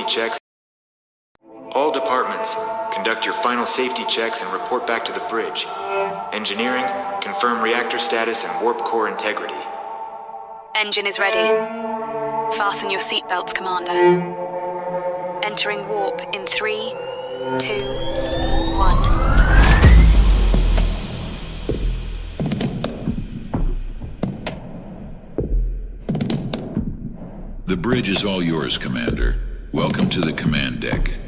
checks. All departments, conduct your final safety checks and report back to the bridge. Engineering, confirm reactor status and warp core integrity. Engine is ready. Fasten your seatbelts, Commander. Entering warp in 3, 2, 1. The bridge is all yours, Commander. Welcome to the command deck.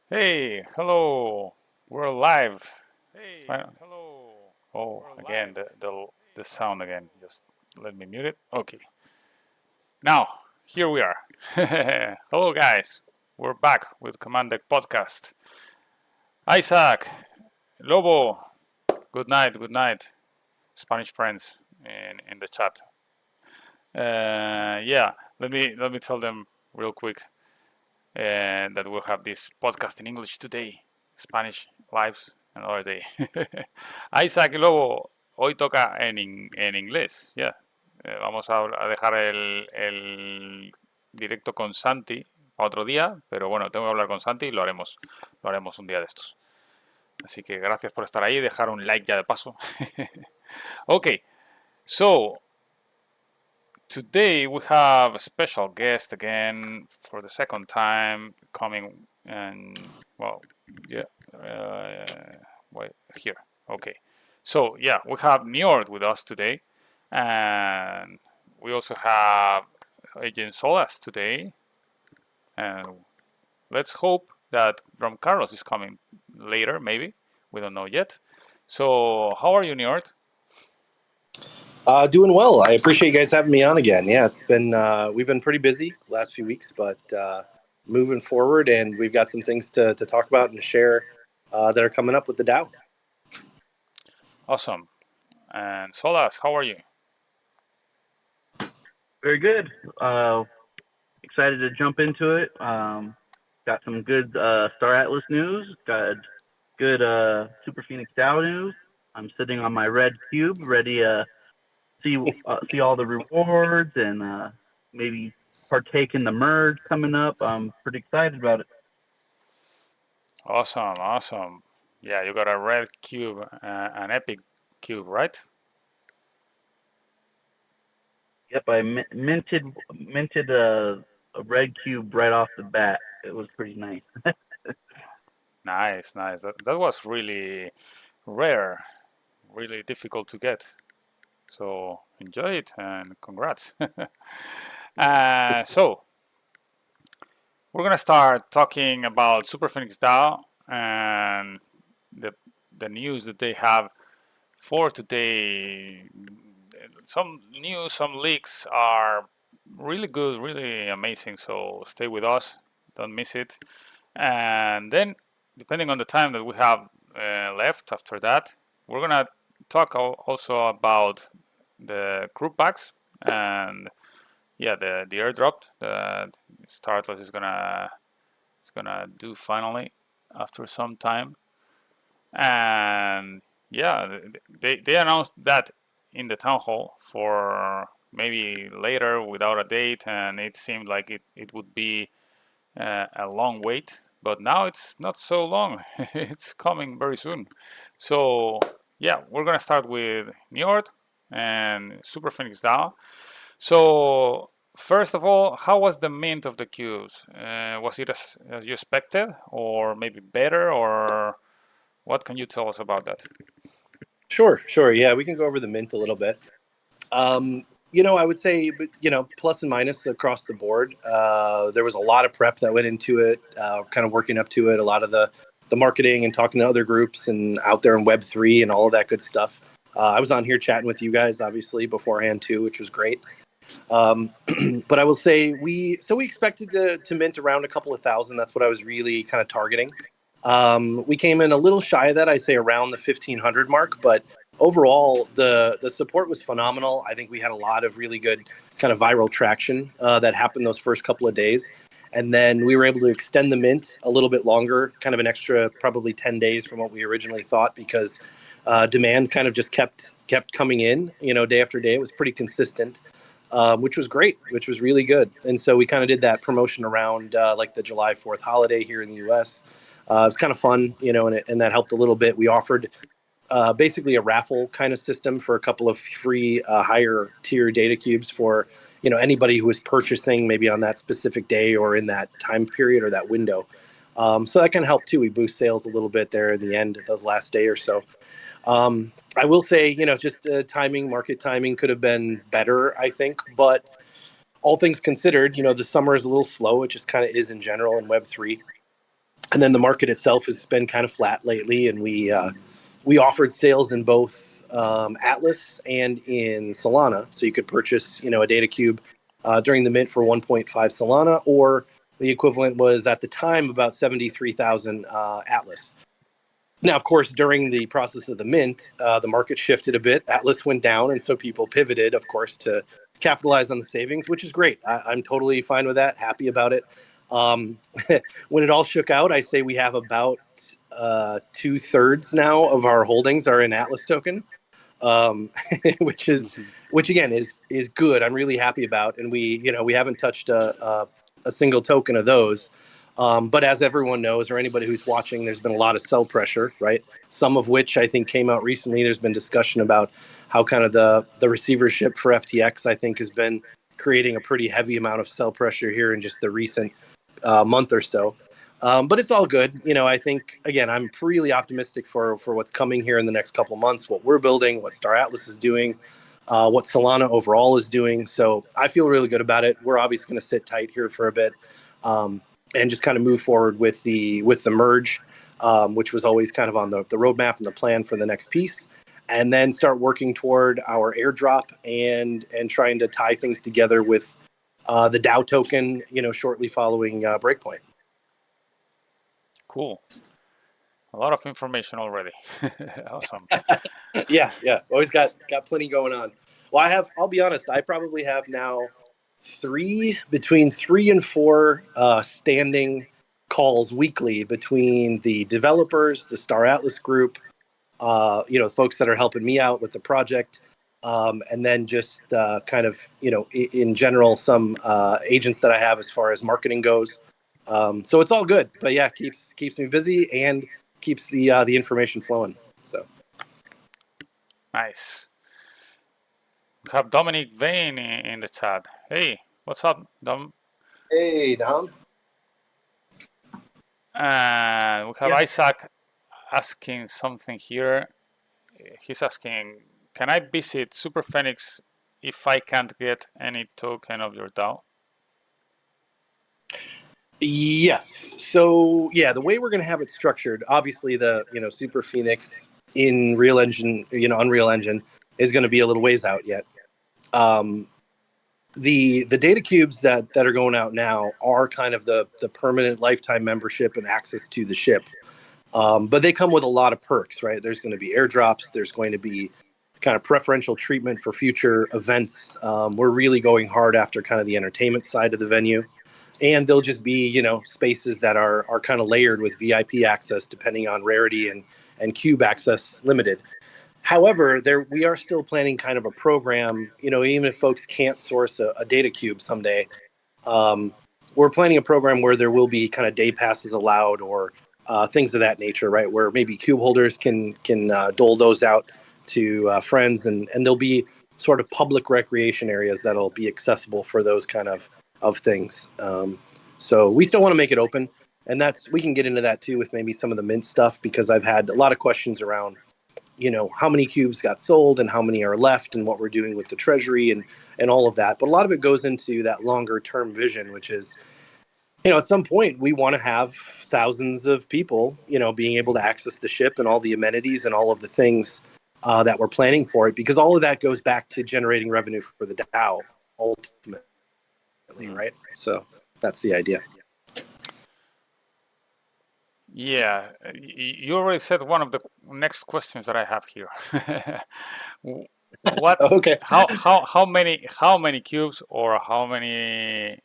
Hey, hello. We're live. Hey, hello. Oh, again, the sound again. Just let me mute it. Okay. Now, here we are. Hello, guys. We're back with CommandDeck podcast. Isaac, Lobo, good night. Spanish friends in the chat. Yeah, let me tell them real quick. That we'll have this podcast in English today, Spanish lives another day. Isaac y Lobo, hoy toca en inglés, ya. Yeah. Vamos a dejar el directo con Santi para otro día, pero bueno, tengo que hablar con Santi y lo haremos un día de estos. Así que gracias por estar ahí, dejar un like ya de paso. Okay, so today we have a special guest again for the second time coming, and well, yeah, wait here. Okay, so yeah, we have Njord with us today, and we also have Agent StarAtlas today, and let's hope that Ron Carlos is coming later. Maybe we don't know yet. So how are you, Njord? Doing well. I appreciate you guys having me on again. Yeah, it's been we've been pretty busy the last few weeks, but moving forward, and we've got some things to talk about and share that are coming up with the DAO. Awesome. And Solas, how are you? Very good. Excited to jump into it. Got some good StarAtlas news. Got good SuperPhoenixDAO news. I'm sitting on my red cube, ready to see all the rewards and maybe partake in the merge coming up. I'm pretty excited about it. Awesome. Yeah, you got a red cube, an epic cube, right? Yep, I minted a red cube right off the bat. It was pretty nice. Nice. That was really rare, really difficult to get. So enjoy it and congrats. So we're gonna start talking about SuperPhoenixDAO and the news that they have for today. Some news, some leaks are really good, really amazing. So stay with us, don't miss it. And then, depending on the time that we have left after that, we're gonna talk also about the crew packs and yeah, the airdrop that StarAtlas is gonna do finally after some time. And yeah, they announced that in the town hall for maybe later without a date, and it seemed like it would be a long wait, but now it's not so long. It's coming very soon. So yeah, we're gonna start with Njord and SuperPhoenixDAO. So first of all, how was the mint of the cubes? Was it as you expected, or maybe better, or what can you tell us about that? Sure. Yeah, we can go over the mint a little bit. I would say, plus and minus across the board. There was a lot of prep that went into it, kind of working up to it, a lot of the marketing and talking to other groups and out there in Web3 and all of that good stuff. I was on here chatting with you guys, obviously, beforehand too, which was great. But I will say we expected to mint around a couple of thousand. That's what I was really kind of targeting. We came in a little shy of that, I say around the 1,500 mark, but overall, the support was phenomenal. I think we had a lot of really good kind of viral traction that happened those first couple of days. And then we were able to extend the mint a little bit longer, kind of an extra probably 10 days from what we originally thought, because demand kind of just kept coming in, day after day. It was pretty consistent, which was great, which was really good. And so we kind of did that promotion around like the July 4th holiday here in the US. It was kind of fun, and that helped a little bit. We offered basically a raffle kind of system for a couple of free higher tier data cubes for anybody who was purchasing maybe on that specific day or in that time period or that window. So that can help too. We boost sales a little bit there in the end, those last day or so. I will say, just market timing could have been better, I think. But all things considered, the summer is a little slow. It just kind of is in general in Web3. And then the market itself has been kind of flat lately, and we offered sales in both Atlas and in Solana, so you could purchase a data cube during the mint for 1.5 Solana, or the equivalent was at the time about 73,000 Atlas. Now, of course, during the process of the mint, the market shifted a bit. Atlas went down, and so people pivoted, of course, to capitalize on the savings, which is great. I'm totally fine with that, happy about it. When it all shook out, I say we have about 2/3 now of our holdings are in Atlas token, which again is good. I'm really happy about, and we haven't touched a single token of those. But as everyone knows, or anybody who's watching, there's been a lot of sell pressure, right? Some of which I think came out recently. There's been discussion about how kind of the receivership for FTX, I think, has been creating a pretty heavy amount of sell pressure here in just the recent month or so. But it's all good. I think, again, I'm really optimistic for what's coming here in the next couple of months, what we're building, what StarAtlas is doing, what Solana overall is doing. So I feel really good about it. We're obviously going to sit tight here for a bit. And just kind of move forward with the merge, which was always kind of on the roadmap and the plan for the next piece, and then start working toward our airdrop and trying to tie things together with the DAO token, shortly following Breakpoint. Cool. A lot of information already. Awesome. Yeah. Always got plenty going on. Well, I'll be honest, I probably have now between 3 and 4 standing calls weekly between the developers, the StarAtlas group, folks that are helping me out with the project, and then just kind of, in general, some agents that I have as far as marketing goes. So it's all good, but yeah, keeps me busy and keeps the information flowing. So Nice. We have Dominic Vane in the chat. Hey, what's up, Dom? Hey, Dom. And we have Isaac asking something here. He's asking, can I visit SuperPhoenix if I can't get any token of your DAO? Yes. So yeah, the way we're going to have it structured, obviously the SuperPhoenix in Real Engine, Unreal Engine is going to be a little ways out yet. The data cubes that are going out now are kind of the permanent lifetime membership and access to the ship. But they come with a lot of perks, right? There's going to be airdrops. There's going to be kind of preferential treatment for future events. We're really going hard after kind of the entertainment side of the venue. And there'll just be, spaces that are kind of layered with VIP access depending on rarity and cube access limited. However, we are still planning kind of a program, even if folks can't source a data cube someday, we're planning a program where there will be kind of day passes allowed or things of that nature, right? Where maybe cube holders can dole those out to friends, and there'll be sort of public recreation areas that'll be accessible for those kind of things. So we still want to make it open, and we can get into that too with maybe some of the mint stuff, because I've had a lot of questions around, how many cubes got sold and how many are left and what we're doing with the treasury and all of that. But a lot of it goes into that longer term vision, which is, at some point we want to have thousands of people, being able to access the ship and all the amenities and all of the things that we're planning for it, because all of that goes back to generating revenue for the DAO ultimately. Right? So that's the idea. Yeah, you already said one of the next questions that I have here. What, Okay. how many cubes, or how many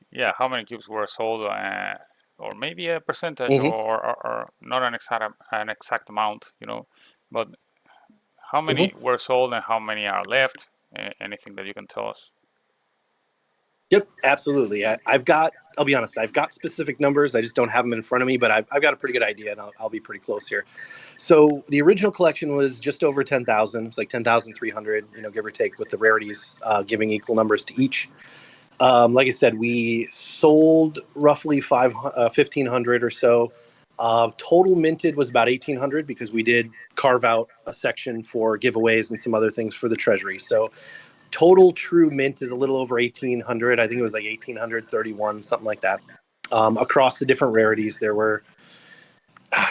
cubes were sold, or maybe a percentage, Hmm. or not an exact amount, but how Hmm. many were sold and how many are left? Anything that you can tell us? Yep, absolutely. I'll be honest, I've got specific numbers. I just don't have them in front of me, but I've got a pretty good idea, and I'll be pretty close here. So the original collection was just over 10,000. It's like 10,300, give or take, with the rarities giving equal numbers to each. Like I said, we sold roughly 1,500 or so. Total minted was about 1,800 because we did carve out a section for giveaways and some other things for the treasury. So total true mint is a little over 1,800. I think it was like 1,831, something like that. Across the different rarities, there were,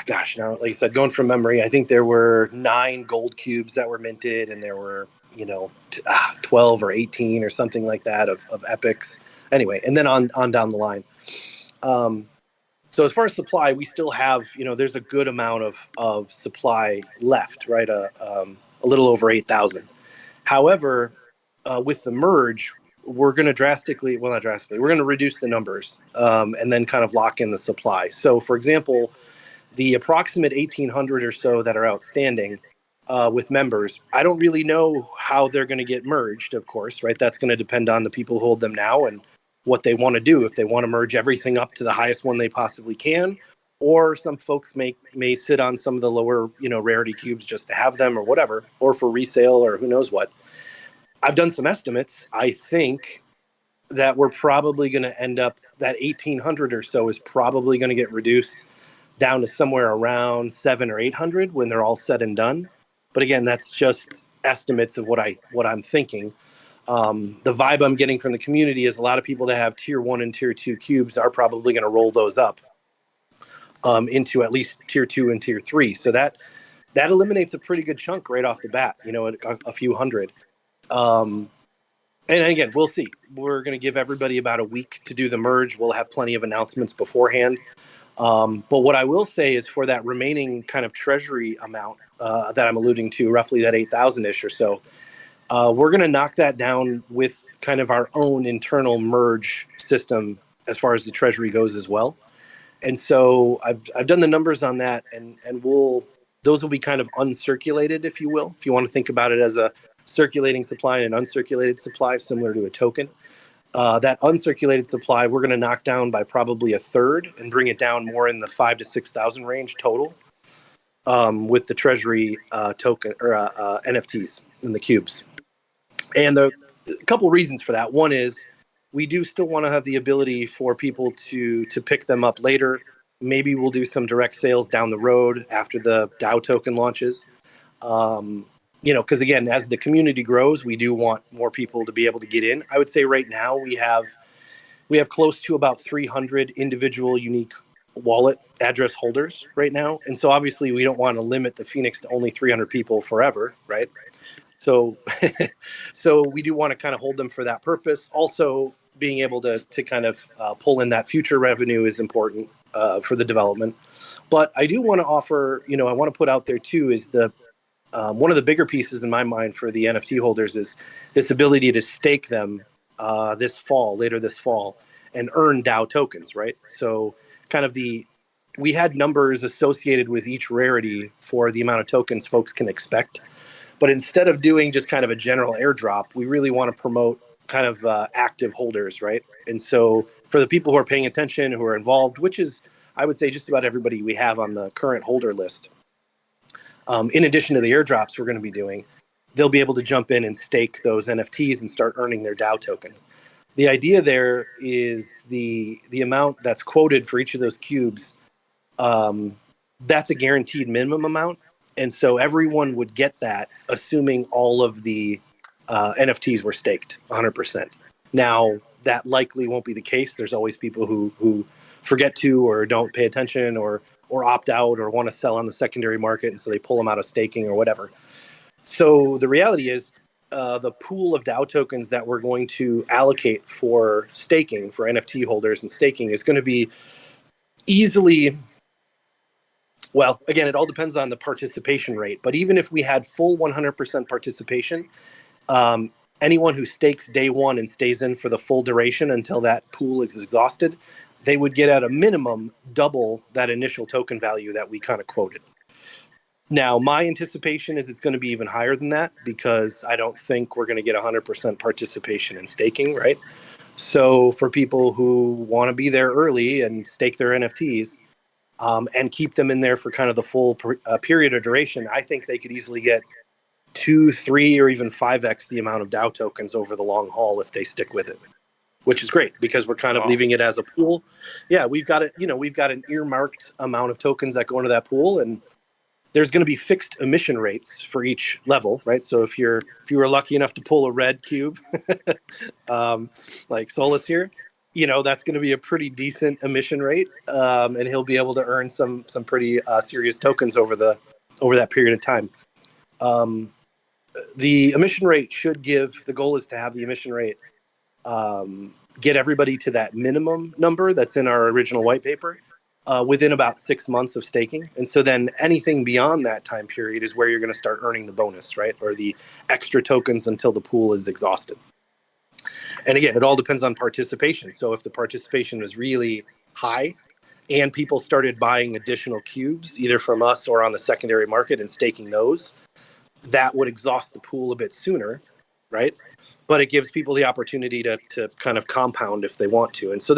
gosh, like I said, going from memory, I think there were 9 gold cubes that were minted, and there were, 12 or 18 or something like that of epics. Anyway, and then on down the line. So as far as supply, we still have, there's a good amount of supply left, right? A little over 8,000. However, with the merge, we're going to not drastically, we're going to reduce the numbers, and then kind of lock in the supply. So, for example, the approximate 1,800 or so that are outstanding with members, I don't really know how they're going to get merged, of course, right? That's going to depend on the people who hold them now and what they want to do. If they want to merge everything up to the highest one they possibly can, or some folks may sit on some of the lower, rarity cubes just to have them or whatever, or for resale or who knows what. I've done some estimates. I think that we're probably going to end up, that 1,800 or so is probably going to get reduced down to somewhere around 700 or 800 when they're all said and done. But again, that's just estimates of what I'm thinking. The vibe I'm getting from the community is a lot of people that have tier 1 and tier 2 cubes are probably going to roll those up into at least tier 2 and tier 3. So that eliminates a pretty good chunk right off the bat, a few hundred. And again, we'll see. We're going to give everybody about a week to do the merge. We'll have plenty of announcements beforehand. But what I will say is, for that remaining kind of treasury amount that I'm alluding to, roughly that 8,000-ish or so, we're going to knock that down with kind of our own internal merge system as far as the treasury goes as well. And so I've done the numbers on that, and those will be kind of uncirculated, if you will, if you want to think about it as a circulating supply and an uncirculated supply, similar to a token. That uncirculated supply, we're going to knock down by probably a third and bring it down more in the 5,000 to 6,000 range total, with the treasury token or NFTs in the cubes. And a couple reasons for that. One is we do still want to have the ability for people to pick them up later. Maybe we'll do some direct sales down the road after the DAO token launches. Because again, as the community grows, we do want more people to be able to get in. I would say right now we have close to about 300 individual unique wallet address holders right now. And so obviously we don't want to limit the Phoenix to only 300 people forever, right? So, so we do want to kind of hold them for that purpose. Also, being able to kind of pull in that future revenue is important for the development. But I do want to offer, I want to put out there too, is the one of the bigger pieces in my mind for the NFT holders is this ability to stake them later this fall, and earn DAO tokens, right? So kind of we had numbers associated with each rarity for the amount of tokens folks can expect. But instead of doing just kind of a general airdrop, we really want to promote kind of active holders, right? And so for the people who are paying attention, who are involved, which is, I would say, just about everybody we have on the current holder list, in addition to the airdrops we're going to be doing, they'll be able to jump in and stake those NFTs and start earning their DAO tokens. The idea there is the amount that's quoted for each of those cubes, that's a guaranteed minimum amount. And so everyone would get that, assuming all of the NFTs were staked 100%. Now, that likely won't be the case. There's always people who forget to, or don't pay attention, or opt out, or want to sell on the secondary market, and so they pull them out of staking or whatever. So the reality is, the pool of DAO tokens that we're going to allocate for staking, for NFT holders and staking, is going to be easily, Well, again, it all depends on the participation rate. But even if we had full 100% participation, um, anyone who stakes day one and stays in for the full duration until that pool is exhausted, they would get at a minimum double that initial token value that we kind of quoted. Now, my anticipation is it's going to be even higher than that because I don't think we're going to get 100% participation in staking, right? So for people who want to be there early and stake their NFTs, and keep them in there for kind of the full period of duration, I think they could easily get 2, 3, or even 5x the amount of DAO tokens over the long haul if they stick with it, which is great because we're kind of leaving it as a pool. Yeah, we've got it. We've got an earmarked amount of tokens that go into that pool, and there's going to be fixed emission rates for each level, right? So if you were lucky enough to pull a red cube, like Solus here, that's going to be a pretty decent emission rate, and he'll be able to earn some pretty serious tokens over that period of time. The emission rate should the goal is to have the emission rate get everybody to that minimum number that's in our original white paper within about 6 months of staking. And so then anything beyond that time period is where you're going to start earning the bonus, right? Or the extra tokens until the pool is exhausted. And again, it all depends on participation. So if the participation was really high and people started buying additional cubes, either from us or on the secondary market and staking those, that would exhaust the pool a bit sooner, right? But it gives people the opportunity to kind of compound if they want to. And so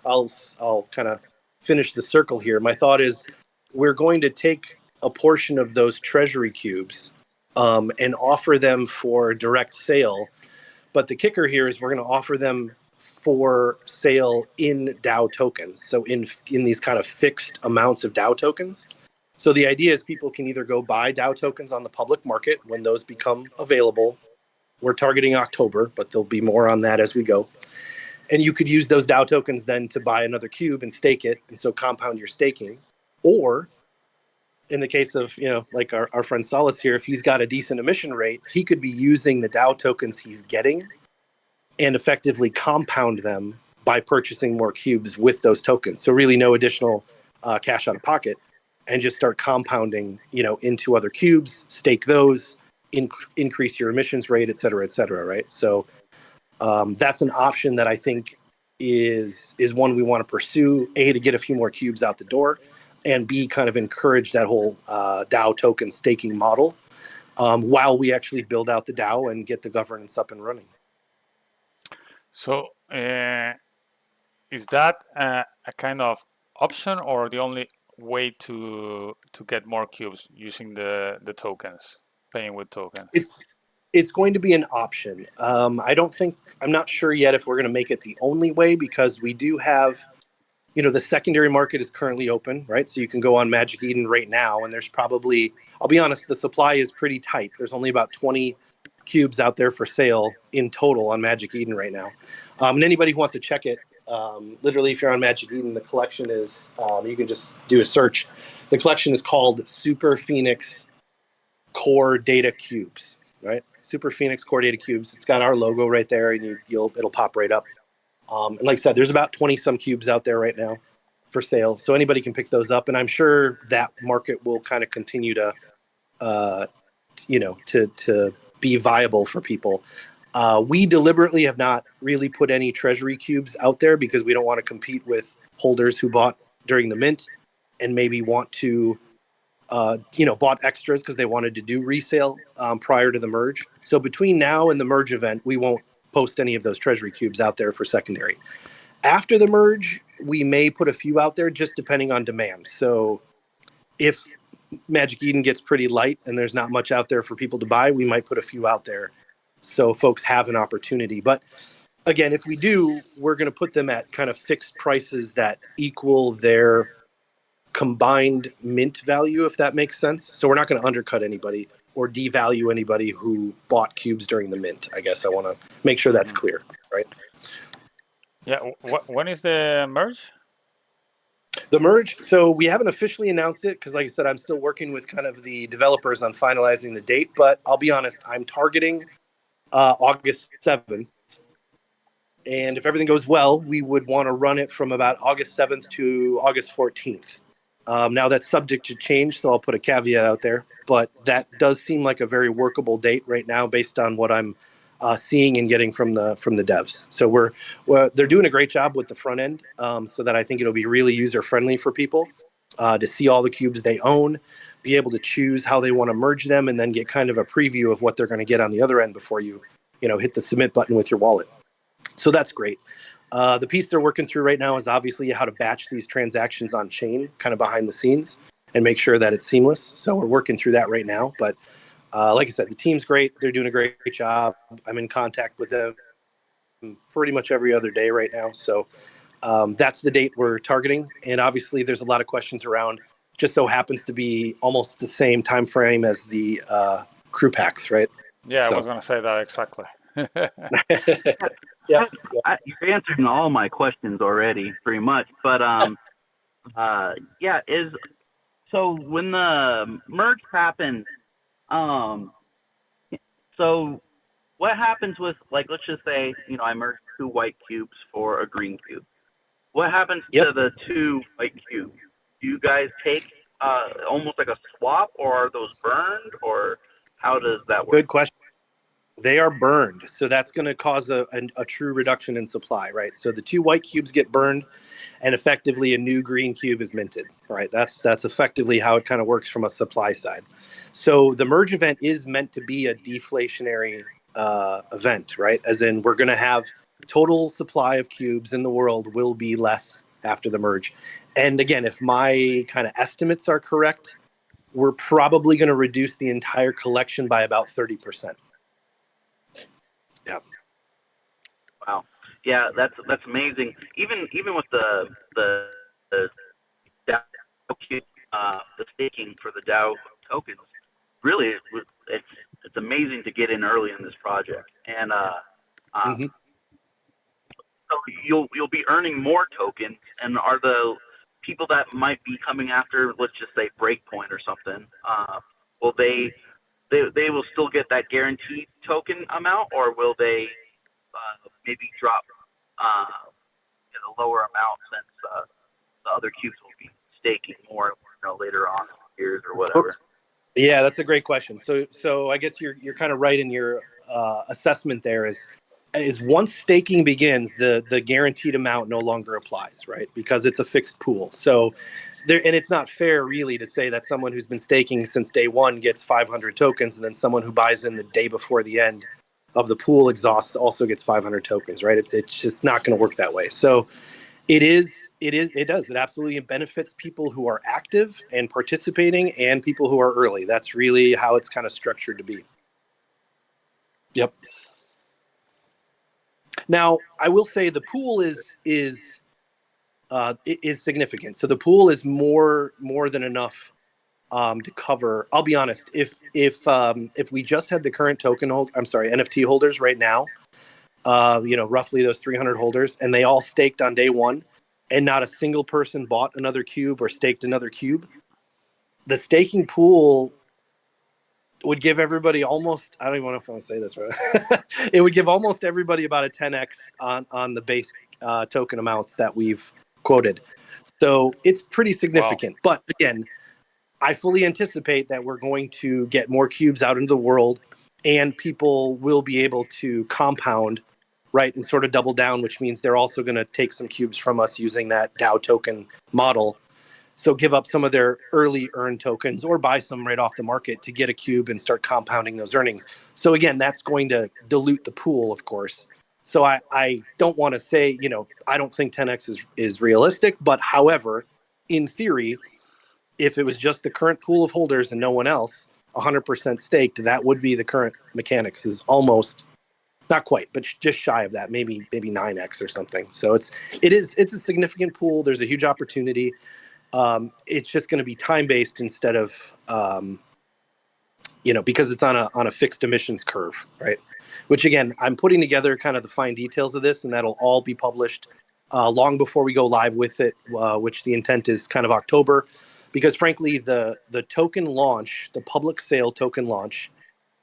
I'll kind of finish the circle here. My thought is we're going to take a portion of those treasury cubes and offer them for direct sale. But the kicker here is we're going to offer them for sale in DAO tokens. So in these kind of fixed amounts of DAO tokens. So the idea is people can either go buy DAO tokens on the public market when those become available. We're targeting October, but there'll be more on that as we go. And you could use those DAO tokens then to buy another cube and stake it, and so compound your staking. Or in the case of, like our friend Solus here, if he's got a decent emission rate, he could be using the DAO tokens he's getting and effectively compound them by purchasing more cubes with those tokens. So really no additional cash out of pocket, and just start compounding, into other cubes, stake those, increase your emissions rate, et cetera, right? So that's an option that I think is one we want to pursue, A, to get a few more cubes out the door, and B, kind of encourage that whole DAO token staking model while we actually build out the DAO and get the governance up and running. So is that a kind of option or the only way to get more cubes using the tokens, paying with tokens? It's going to be an option. I'm not sure yet if we're going to make it the only way, because we do have, the secondary market is currently open, right? So you can go on Magic Eden right now, and there's probably, I'll be honest, the supply is pretty tight. There's only about 20 cubes out there for sale in total on Magic Eden right now. And anybody who wants to check it, literally, if you're on Magic Eden, the collection is, you can just do a search. The collection is called SuperPhoenix Core Data Cubes, right? SuperPhoenix Core Data Cubes. It's got our logo right there, and it'll pop right up. And like I said, there's about 20 some cubes out there right now for sale, so anybody can pick those up. And I'm sure that market will kind of continue to, to be viable for people. We deliberately have not really put any treasury cubes out there because we don't want to compete with holders who bought during the mint and maybe want to, bought extras because they wanted to do resale prior to the merge. So between now and the merge event, we won't post any of those treasury cubes out there for secondary. After the merge, we may put a few out there just depending on demand. So if Magic Eden gets pretty light and there's not much out there for people to buy, we might put a few out there so folks have an opportunity. But again, if we do, we're going to put them at kind of fixed prices that equal their combined mint value, if that makes sense. So we're not going to undercut anybody or devalue anybody who bought cubes during the mint. I guess I want to make sure that's clear, right? Yeah. When is the merge? The merge, so we haven't officially announced it because, like I said, I'm still working with kind of the developers on finalizing the date. But I'll be honest, I'm targeting August 7th. And if everything goes well, we would want to run it from about August 7th to August 14th. Now that's subject to change, so I'll put a caveat out there. But that does seem like a very workable date right now, based on what I'm seeing and getting from the devs. So they're doing a great job with the front end, so that I think it'll be really user friendly for people to see all the cubes they own, be able to choose how they want to merge them, and then get kind of a preview of what they're going to get on the other end before you hit the submit button with your wallet. So that's great. The piece they're working through right now is obviously how to batch these transactions on chain, kind of behind the scenes, and make sure that it's seamless. So we're working through that right now. But like I said, the team's great. They're doing a great job. I'm in contact with them pretty much every other day right now. So that's the date we're targeting. And obviously, there's a lot of questions around. Just so happens to be almost the same time frame as the crew packs, right? Yeah, So. I was going to say that exactly. Yeah. You're answering all my questions already, pretty much. But so when the merge happened, so what happens with, like, let's just say, I merged 2 white cubes for a green cube. What happens to the 2 white cubes? Do you guys take almost like a swap, or are those burned, or how does that work? Good question. They are burned, so that's going to cause a true reduction in supply, right? So the 2 white cubes get burned, and effectively a new green cube is minted, right? That's effectively how it kind of works from a supply side. So the merge event is meant to be a deflationary event, right? As in, we're going to have total supply of cubes in the world will be less after the merge. And again, if my kind of estimates are correct, we're probably going to reduce the entire collection by about 30%. Yeah. Wow. Yeah, that's amazing. Even with the DAO, the staking for the DAO tokens, really it's amazing to get in early in this project. And so you'll be earning more tokens. And are the people that might be coming after, let's just say Breakpoint or something, will they will still get that guaranteed token amount, or will they maybe drop in a lower amount, since the other cubes will be staking more later on in years or whatever? Yeah, that's a great question. So I guess you're kind of right in your assessment there. Is once staking begins, the guaranteed amount no longer applies, right? Because it's a fixed pool. So and it's not fair really to say that someone who's been staking since day one gets 500 tokens, and then someone who buys in the day before the end of the pool exhausts also gets 500 tokens, right? It's just not going to work that way. So it does. It absolutely benefits people who are active and participating, and people who are early. That's really how it's kind of structured to be. Yep. Now, I will say the pool is significant. So the pool is more than enough to cover. I'll be honest. If we just had the current NFT holders right now, roughly those 300 holders, and they all staked on day one, and not a single person bought another cube or staked another cube, the staking pool would give everybody almost, I don't even know if I want to say this right. It would give almost everybody about a 10x on the base token amounts that we've quoted. So it's pretty significant. Wow. But again, I fully anticipate that we're going to get more cubes out into the world, and people will be able to compound, right, and sort of double down, which means they're also going to take some cubes from us using that DAO token model. So give up some of their early earned tokens, or buy some right off the market to get a cube and start compounding those earnings. So again, that's going to dilute the pool, of course. So I don't want to say, I don't think 10x is realistic, but however, in theory, if it was just the current pool of holders and no one else, 100% staked, that would be the current mechanics, is almost, not quite, but just shy of that, maybe 9x or something. So it's a significant pool. There's a huge opportunity. It's just going to be time-based instead of, because it's on a fixed emissions curve, right? Which again, I'm putting together kind of the fine details of this, and that'll all be published long before we go live with it, which the intent is kind of October. Because frankly, the token launch, the public sale token launch,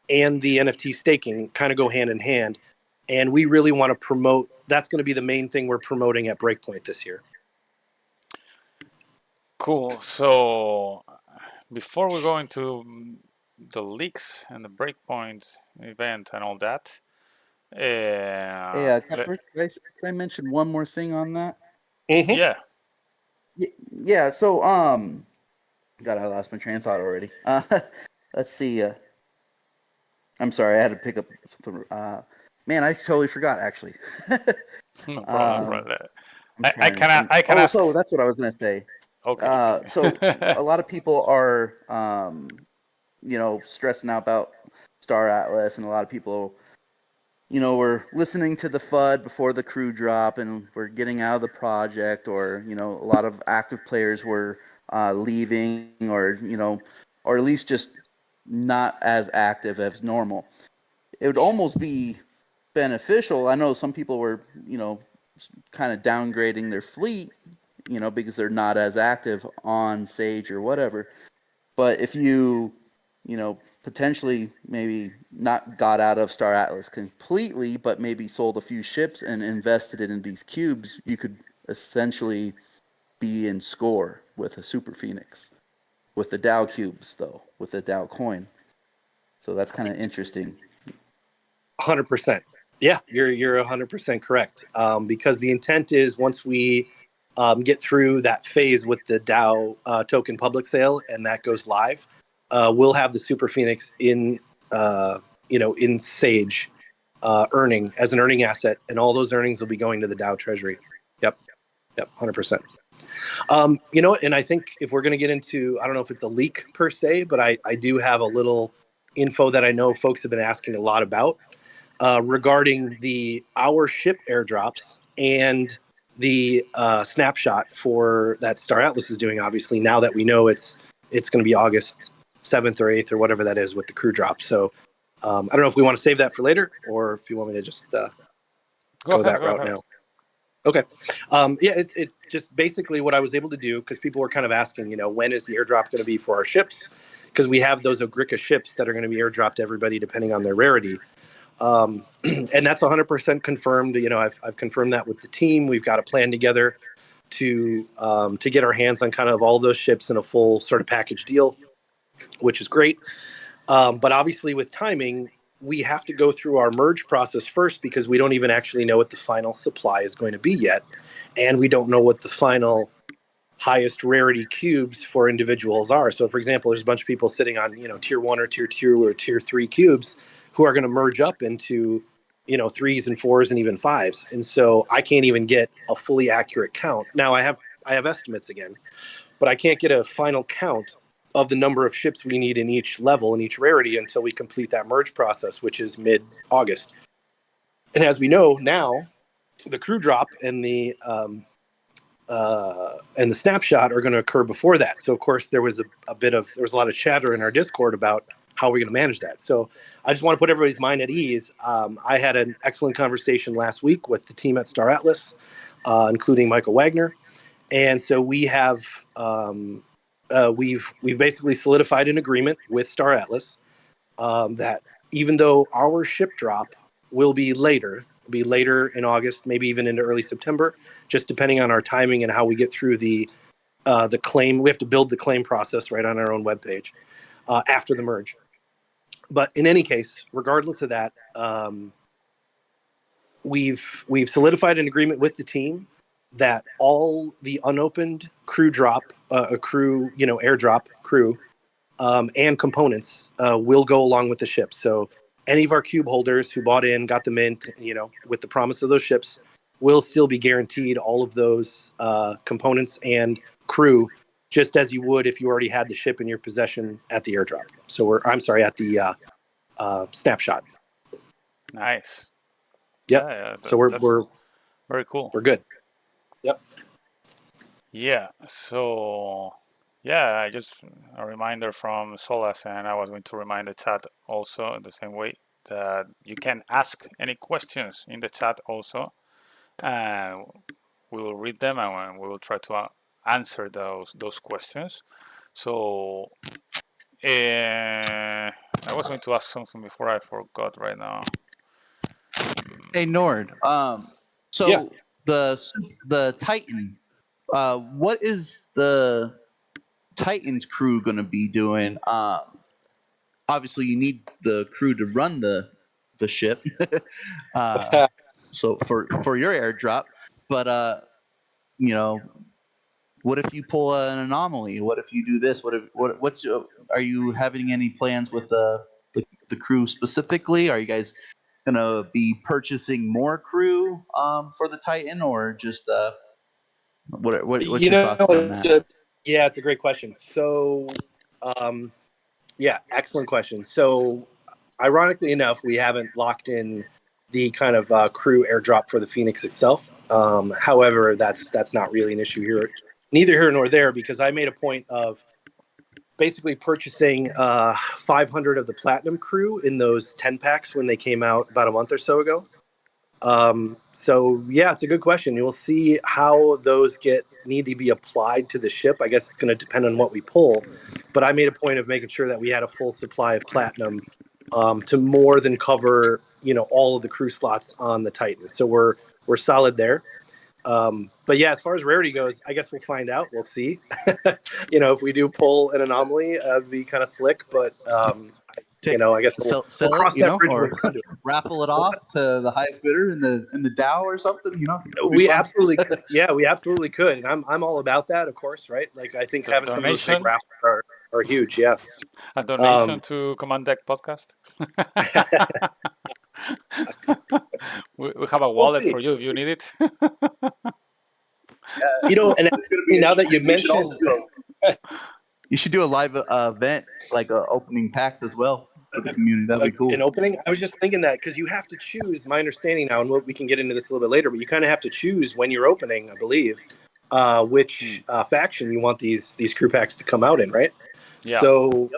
and the NFT staking kind of go hand in hand. And we really want to promote, that's going to be the main thing we're promoting at Breakpoint this year. Cool. So before we go into the leaks and the breakpoint event and all that, Hey, let- can I mention one more thing on that? Mhm. yeah, Yeah. So, God, I lost my train of thought already. Let's see. I'm sorry, I had to pick up something. Man, I totally forgot actually. no problem. um, I'm I trying to think. I can Oh, ask. so that's what I was gonna say. Okay. So a lot of people are, stressing out about StarAtlas, and a lot of people, were listening to the FUD before the crew drop, and we're getting out of the project, or a lot of active players were leaving, or at least just not as active as normal. It would almost be beneficial. I know some people were, kind of downgrading their fleet, because they're not as active on Sage or whatever. But if potentially maybe not got out of StarAtlas completely, but maybe sold a few ships and invested it in these cubes, you could essentially be in score with a Super Phoenix. With the DAO cubes, though, with the DAO coin. So that's kind of interesting. 100%. Yeah, you're 100% correct. Because the intent is once we get through that phase with the DAO token public sale and that goes live, we'll have the Super Phoenix in in Sage earning as an earning asset, and all those earnings will be going to the DAO treasury. Yep, 100%. And I think if we're going to get into, I don't know if it's a leak per se, but I do have a little info that I know folks have been asking a lot about regarding our ship airdrops and the snapshot for that StarAtlas is doing. Obviously, now that we know it's going to be August 7th or 8th or whatever that is with the crew drop. So I don't know if we want to save that for later or if you want me to just Go go ahead. that Go route ahead. now. Okay. It's just basically what I was able to do because people were kind of asking, when is the airdrop going to be for our ships? Because we have those Agrica ships that are going to be airdropped to everybody depending on their rarity. And that's 100% confirmed. I've confirmed that with the team. We've got a plan together to get our hands on kind of all those ships in a full sort of package deal, which is great. But obviously with timing, we have to go through our merge process first because we don't even actually know what the final supply is going to be yet. And we don't know what the final highest rarity cubes for individuals are. So for example, there's a bunch of people sitting on, tier 1 or tier 2 or tier 3 cubes who are going to merge up into, 3s and 4s and even 5s. And so I can't even get a fully accurate count. Now I have estimates again, but I can't get a final count of the number of ships we need in each level and each rarity until we complete that merge process, which is mid-August. And as we know now, the crew drop and the snapshot are going to occur before that. So of course there was there was a lot of chatter in our Discord about how we're going to manage that. So I just want to put everybody's mind at ease. I had an excellent conversation last week with the team at StarAtlas, including Michael Wagner, and so we have we've basically solidified an agreement with StarAtlas that even though our ship drop will be later in August, maybe even into early September, just depending on our timing and how we get through the claim. We have to build the claim process right on our own webpage after the merge. But in any case, regardless of that, we've solidified an agreement with the team that all the unopened crew drop, airdrop crew and components will go along with the ship. So any of our cube holders who bought in, got the mint, with the promise of those ships, will still be guaranteed all of those components and crew, just as you would if you already had the ship in your possession at the airdrop. So at the snapshot. Nice. Yep. So That's very cool. we're good. Yep. Yeah. So, yeah, just a reminder from Solas, and I was going to remind the chat also in the same way that you can ask any questions in the chat also, and we will read them and we will try to answer those questions. So, I was going to ask something before I forgot right now. Hey Nord, so Yeah. the Titan, what is the Titan's crew going to be doing? Obviously, you need the crew to run the ship. So for your airdrop, but what if you pull an anomaly? What if you do this? Are you having any plans with the crew specifically? Are you guys gonna be purchasing more crew for the Titan, or just what's your thoughts on that? It's a great question. So, excellent question. So, ironically enough, we haven't locked in the kind of crew airdrop for the Phoenix itself. However, that's not really an issue here, neither here nor there, because I made a point of basically purchasing 500 of the platinum crew in those 10 packs when they came out about a month or so ago. It's a good question. You'll see how those need to be applied to the ship. I guess it's going to depend on what we pull, but I made a point of making sure that we had a full supply of platinum to more than cover, all of the crew slots on the Titan. So we're solid there. But yeah, as far as rarity goes, I guess we'll find out. We'll see. If we do pull an anomaly, it'd be kind of slick, but I guess we'll cross that bridge when we come to it. Raffle it off to the highest bidder in the DAO or something. We absolutely could, and I'm all about that, of course, right? Like I think having some of those big raffles are huge. Yeah, a donation to CommandDeck podcast. we have a wallet for you if you need it. And it's going to be now that you mentioned. You should do a live event, like opening packs as well for the community. That'd be cool. An opening? I was just thinking that because you have to choose, my understanding now, and we can get into this a little bit later, but you kind of have to choose when you're opening, I believe, which faction you want these crew packs to come out in, right? Yeah. So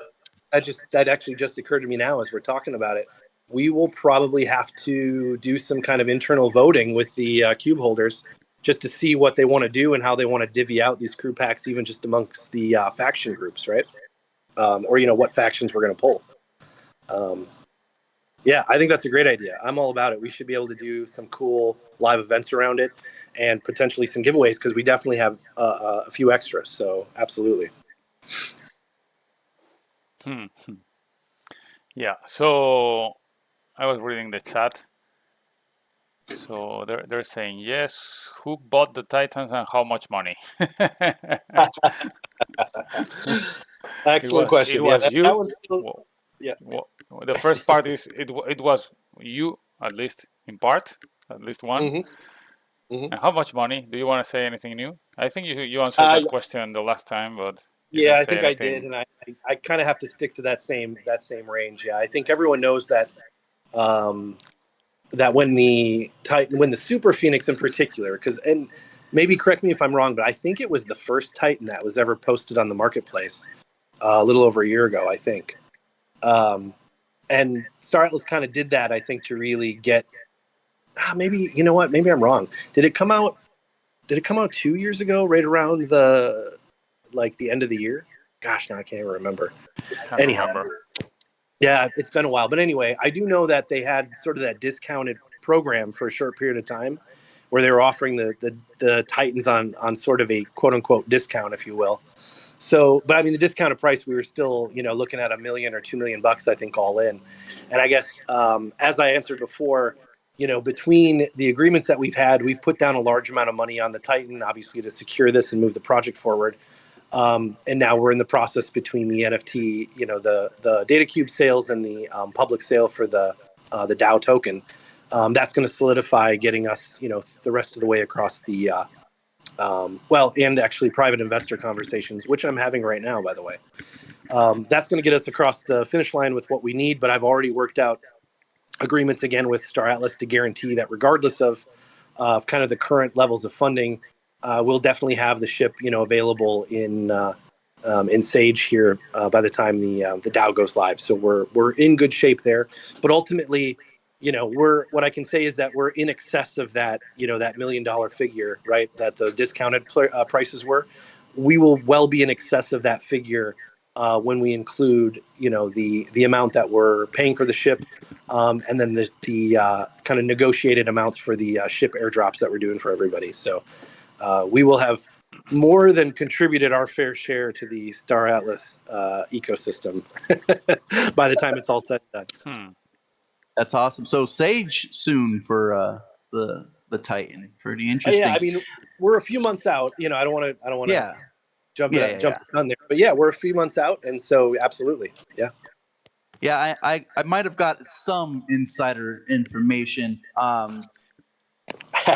that actually just occurred to me now as we're talking about it. We will probably have to do some kind of internal voting with the cube holders just to see what they want to do and how they want to divvy out these crew packs, even just amongst the faction groups, right? Or what factions we're going to pull. I think that's a great idea. I'm all about it. We should be able to do some cool live events around it and potentially some giveaways because we definitely have a few extras. So absolutely. Yeah. So I was reading the chat. So they're saying yes. Who bought the Titans and how much money? Excellent question. It was you. That one's still, the first part is it was you, at least in part, at least one. Mm-hmm. Mm-hmm. And how much money? Do you want to say anything new? I think you answered that question the last time, but I think I did, and I kind of have to stick to that same range. Yeah, I think everyone knows that. That when the Titan, when the Super Phoenix in particular, and maybe correct me if I'm wrong, but I think it was the first Titan that was ever posted on the marketplace a little over a year ago, I think. And StarAtlas kind of did that, I think, to really get. Maybe maybe I'm wrong. Did it come out 2 years ago, right around the end of the year? Gosh, now I can't even remember. Yeah, it's been a while. But anyway, I do know that they had sort of that discounted program for a short period of time where they were offering the Titans on sort of a quote-unquote discount, if you will. So, but I mean, the discounted price, we were still, looking at $1 million or $2 million, I think, all in. And I guess, as I answered before, between the agreements that we've had, we've put down a large amount of money on the Titan, obviously, to secure this and move the project forward. And now we're in the process between the NFT, the data cube sales and the public sale for the DAO token. That's going to solidify getting us, the rest of the way across the, and actually private investor conversations, which I'm having right now, by the way. That's going to get us across the finish line with what we need, but I've already worked out agreements again with StarAtlas to guarantee that regardless of kind of the current levels of funding, we'll definitely have the ship, available in Sage here by the time the DAO goes live. So we're in good shape there. But ultimately, what I can say is that we're in excess of that, that $1 million figure, right? That the discounted prices were. We will well be in excess of that figure when we include, the amount that we're paying for the ship, and then the kind of negotiated amounts for the ship airdrops that we're doing for everybody. So we will have more than contributed our fair share to the StarAtlas ecosystem by the time it's all said and done. That's awesome. So Sage soon for the Titan. Pretty interesting. Yeah, I mean, we're a few months out. You know, I don't want to Yeah. jump the gun there, but yeah, we're a few months out, and so absolutely, yeah. Yeah, I might have got some insider information.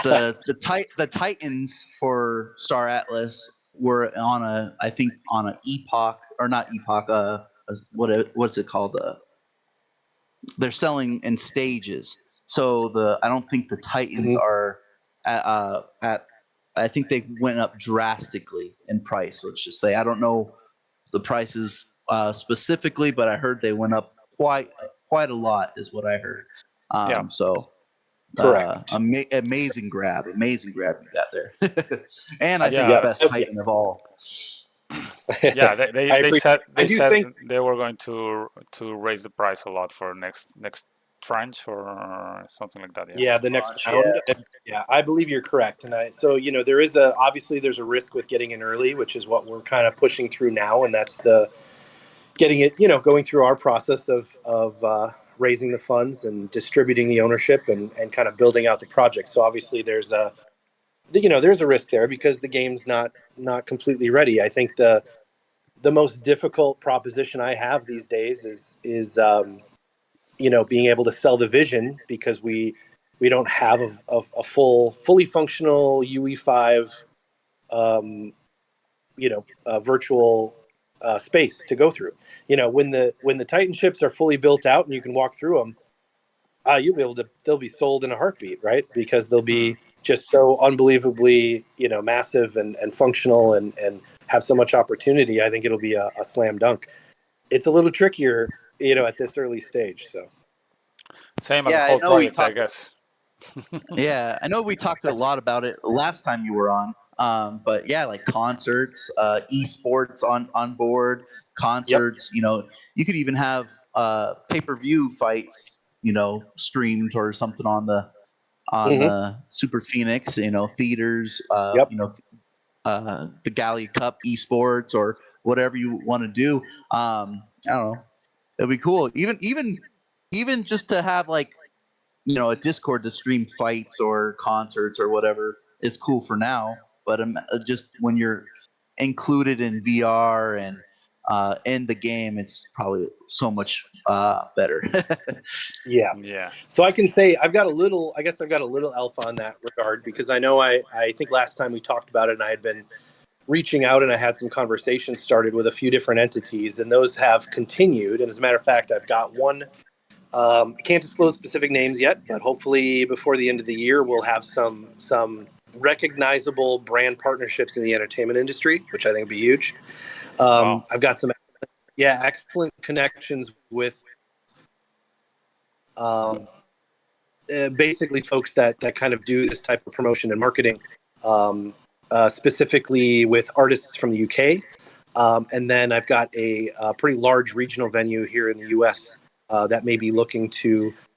The Titans for StarAtlas were on a epoch, or not epoch. What's it called? They're selling in stages. So I don't think the Titans are at. I think they went up drastically in price. Let's just say I don't know the prices specifically, but I heard they went up quite a lot, is what I heard. So correct. Amazing grab you got there. And I think Yeah. the best Titan of all. Yeah, they said think they were going to raise the price a lot for next tranche or something like that. Yeah, the next round. Yeah, I believe you're correct. And so you know, there's a risk with getting in early, which is what we're kind of pushing through now, and that's getting it, you know, going through our process of raising the funds and distributing the ownership and kind of building out the project. So obviously there's a risk there because the game's not completely ready. I think the most difficult proposition I have these days is you know, being able to sell the vision, because we don't have a fully functional UE5 virtual space to go through. You know, when the Titan ships are fully built out and you can walk through them, they'll be sold in a heartbeat, right? Because they'll be just so unbelievably, you know, massive and functional and have so much opportunity. I think it'll be a slam dunk. It's a little trickier, you know, at this early stage. So same as the whole project, I guess. Yeah, I know we talked a lot about it last time you were on. But yeah, like concerts, esports on board, concerts. Yep. You know, you could even have pay-per-view fights, you know, streamed or something on the Super Phoenix. You know, theaters. You know, the Galley Cup esports or whatever you want to do. I don't know. It'd be cool. Even just to have, like, you know, a Discord to stream fights or concerts or whatever is cool for now. But just when you're included in VR and in the game, it's probably so much better. Yeah. So I can say I've got a little alpha on that regard, because I know I think last time we talked about it, and I had been reaching out and I had some conversations started with a few different entities, and those have continued. And as a matter of fact, I've got one. I can't disclose specific names yet, but hopefully before the end of the year, we'll have some recognizable brand partnerships in the entertainment industry, which I think would be huge. Wow. I've got some excellent connections with basically folks that kind of do this type of promotion and marketing, specifically with artists from the UK. And then I've got a pretty large regional venue here in the US that may be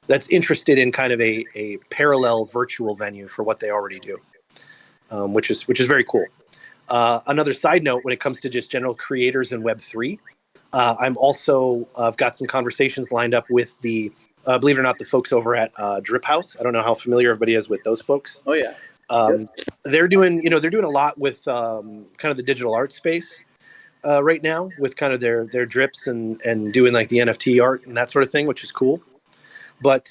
that's interested in kind of a parallel virtual venue for what they already do, which is very cool. Another side note, when it comes to just general creators in Web3, I've got some conversations lined up with the, believe it or not, the folks over at Drip House. I don't know how familiar everybody is with those folks. Oh yeah. They're doing a lot with kind of the digital art space right now, with kind of their drips and doing like the NFT art and that sort of thing, which is cool. But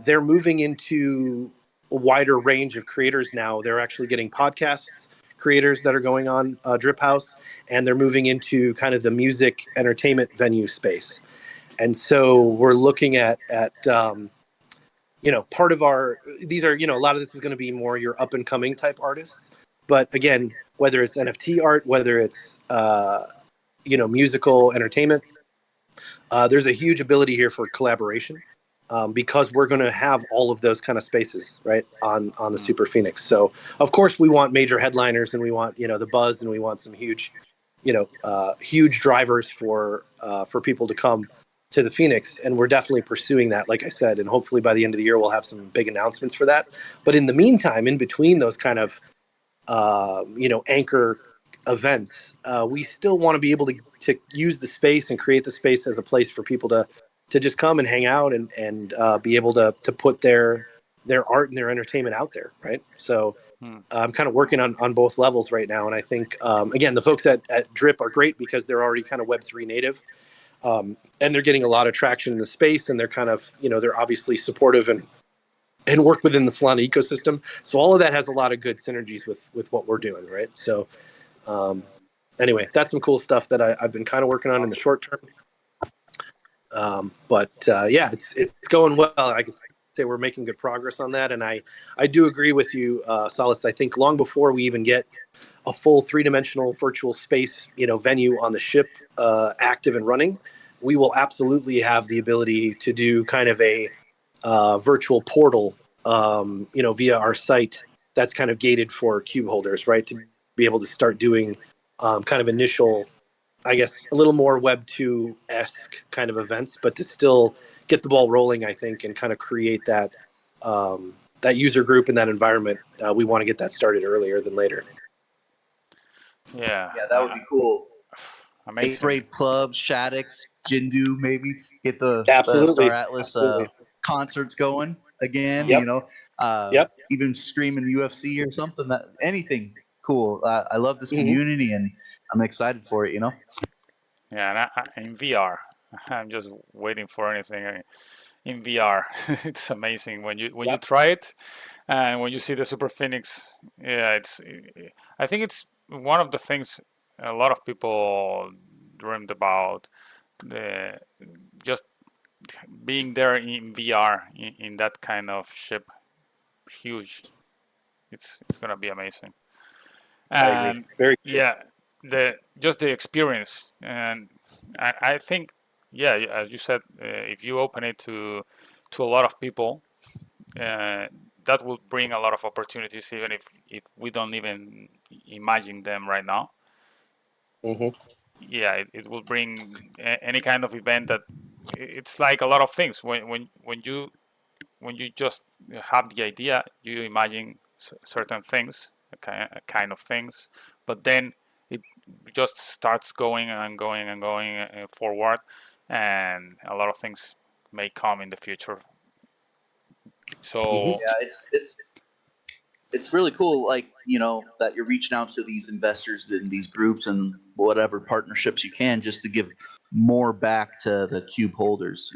they're moving into a wider range of creators now. They're actually getting podcasts creators that are going on Drip House, and they're moving into kind of the music entertainment venue space. And so we're looking at you know, part of these are, you know, a lot of this is going to be more your up and coming type artists. But again, whether it's NFT art, whether it's you know, musical entertainment, there's a huge ability here for collaboration, because we're going to have all of those kind of spaces, right, on the Super Phoenix. So of course we want major headliners, and we want, you know, the buzz, and we want some huge, you know, huge drivers for people to come to the Phoenix, and we're definitely pursuing that, like I said, and hopefully by the end of the year we'll have some big announcements for that. But in the meantime, in between those kind of anchor events. We still want to be able to use the space and create the space as a place for people to just come and hang out and be able to put their art and their entertainment out there, right? So I'm kind of working on both levels right now, and I think again the folks at Drip are great because they're already kind of Web3 native, and they're getting a lot of traction in the space, and they're kind of they're obviously supportive and work within the Solana ecosystem. So all of that has a lot of good synergies with what we're doing, right? So anyway, that's some cool stuff that I've been kind of working on in the short term. But yeah, it's going well. I can say we're making good progress on that, and I do agree with you, Solace. I think long before we even get a full 3-dimensional virtual space, venue on the ship active and running, we will absolutely have the ability to do kind of a virtual portal, via our site that's kind of gated for cube holders, right? To be able to start doing kind of initial, I guess, a little more Web 2-esque kind of events, but to still get the ball rolling, I think, and kind of create that that user group and that environment. We want to get that started earlier than later. Yeah. Yeah, that would be cool. Amazing. Brave Club, Shaddix, Jindu, maybe get the Absolutely. StarAtlas concerts going again. Yep. Yep. Even streaming UFC or something. Anything cool. I love this Mhm. community, and I'm excited for it. Yeah, and in VR, I'm just waiting for anything in VR. It's amazing when you Yep. try it, and when you see the Super Phoenix. Yeah, I think it's one of the things a lot of people dreamed about. Just being there in VR in that kind of ship, huge. It's gonna be amazing. I agree. And Very good. yeah, the experience, and I think, yeah, as you said, if you open it to a lot of people, that will bring a lot of opportunities, even if we don't even imagine them right now. Mhm. Yeah, it will bring any kind of event that it's like a lot of things. When you just have the idea, you imagine certain things, kind of things, but then it just starts going and going and going forward, and a lot of things may come in the future. So Mhm. Yeah, it's really cool. Like that you're reaching out to these investors in these groups and whatever partnerships you can, just to give more back to the cube holders.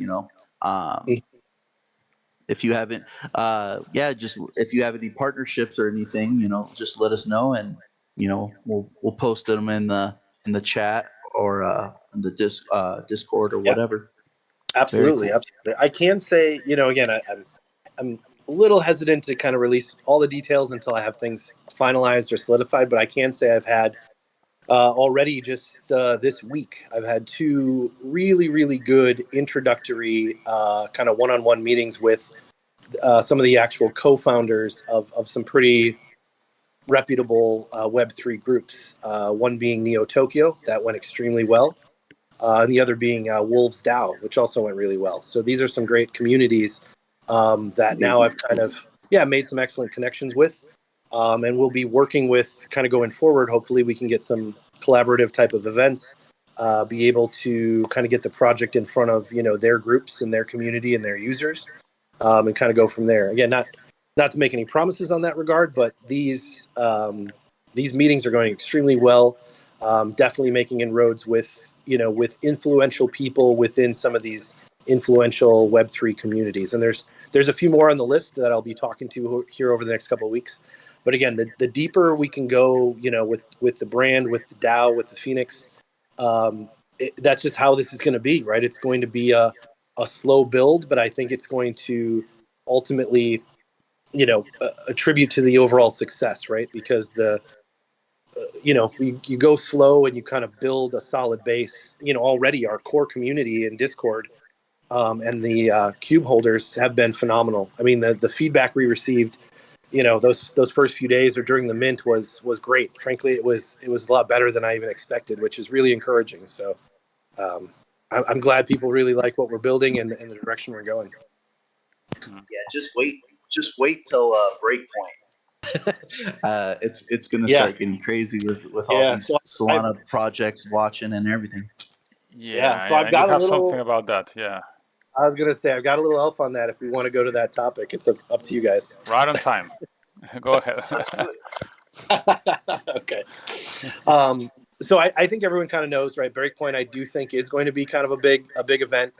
If you haven't, just if you have any partnerships or anything, just let us know, and we'll post them in the chat or in the Discord or Yeah. whatever. Absolutely. Very cool. Absolutely. I can say, again, I'm a little hesitant to kind of release all the details until I have things finalized or solidified, but I can say I've had already just this week, I've had 2 really, really good introductory kind of one-on-one meetings with some of the actual co-founders of some pretty reputable Web3 groups. One being Neo Tokyo, that went extremely well. And the other being Wolves DAO, which also went really well. So these are some great communities that now I've kind of made some excellent connections with, and we'll be working with kind of going forward. Hopefully, we can get some collaborative type of events, be able to kind of get the project in front of their groups and their community and their users, and kind of go from there. Again, not to make any promises on that regard, but these meetings are going extremely well. Definitely making inroads with with influential people within some of these influential Web3 communities, and there's a few more on the list that I'll be talking to here over the next couple of weeks. But again, the deeper we can go, with the brand, with the DAO, with the Phoenix, that's just how this is going to be, right? It's going to be a slow build, but I think it's going to ultimately, attribute to the overall success, right? Because you go slow and you kind of build a solid base. Already our core community in Discord, and the cube holders have been phenomenal. I mean, the feedback we received, those first few days or during the mint was great. Frankly, it was a lot better than I even expected, which is really encouraging. So I'm glad people really like what we're building and the direction we're going. Yeah, just wait till breakpoint. It's gonna Yeah, start getting crazy with all yeah. these So I've Solana projects watching and everything. yeah. So Yeah, I've and you got a have something little. about that. Yeah, I was gonna say I've got a little elf on that. If we want to go to that topic, it's up to you guys. right on time. Go ahead. Okay. So I think everyone kind of knows, right? Breakpoint, I do think, is going to be kind of a big event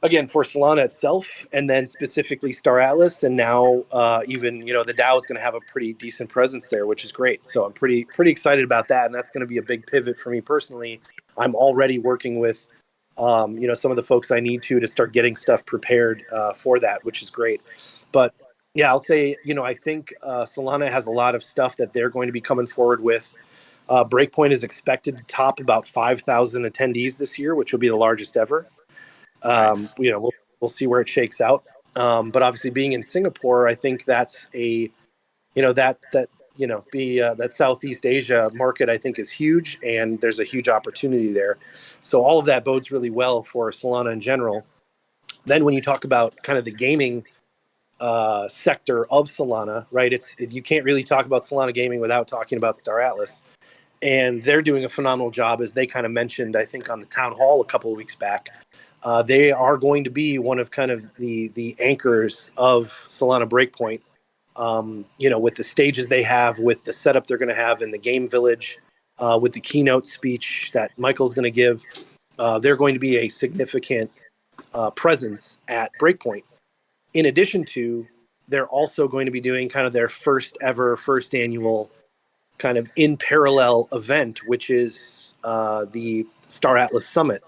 again for Solana itself, and then specifically StarAtlas, and now even the DAO is going to have a pretty decent presence there, which is great. So I'm pretty excited about that, and that's going to be a big pivot for me personally. I'm already working with some of the folks I need to start getting stuff prepared for that, which is great. But yeah, I'll say I think Solana has a lot of stuff that they're going to be coming forward with. Breakpoint is expected to top about 5,000 attendees this year, which will be the largest ever. Nice. We'll see where it shakes out. But obviously, being in Singapore, I think that's that Southeast Asia market, I think, is huge, and there's a huge opportunity there. So all of that bodes really well for Solana in general. Then when you talk about kind of the gaming sector of Solana, right? You can't really talk about Solana gaming without talking about StarAtlas, and they're doing a phenomenal job, as they kind of mentioned, I think, on the town hall a couple of weeks back. They are going to be one of kind of the anchors of Solana Breakpoint. With the stages they have, with the setup they're going to have in the game village, with the keynote speech that Michael's going to give, they're going to be a significant presence at Breakpoint. In addition to, they're also going to be doing kind of their first annual kind of in parallel event, which is the StarAtlas Summit,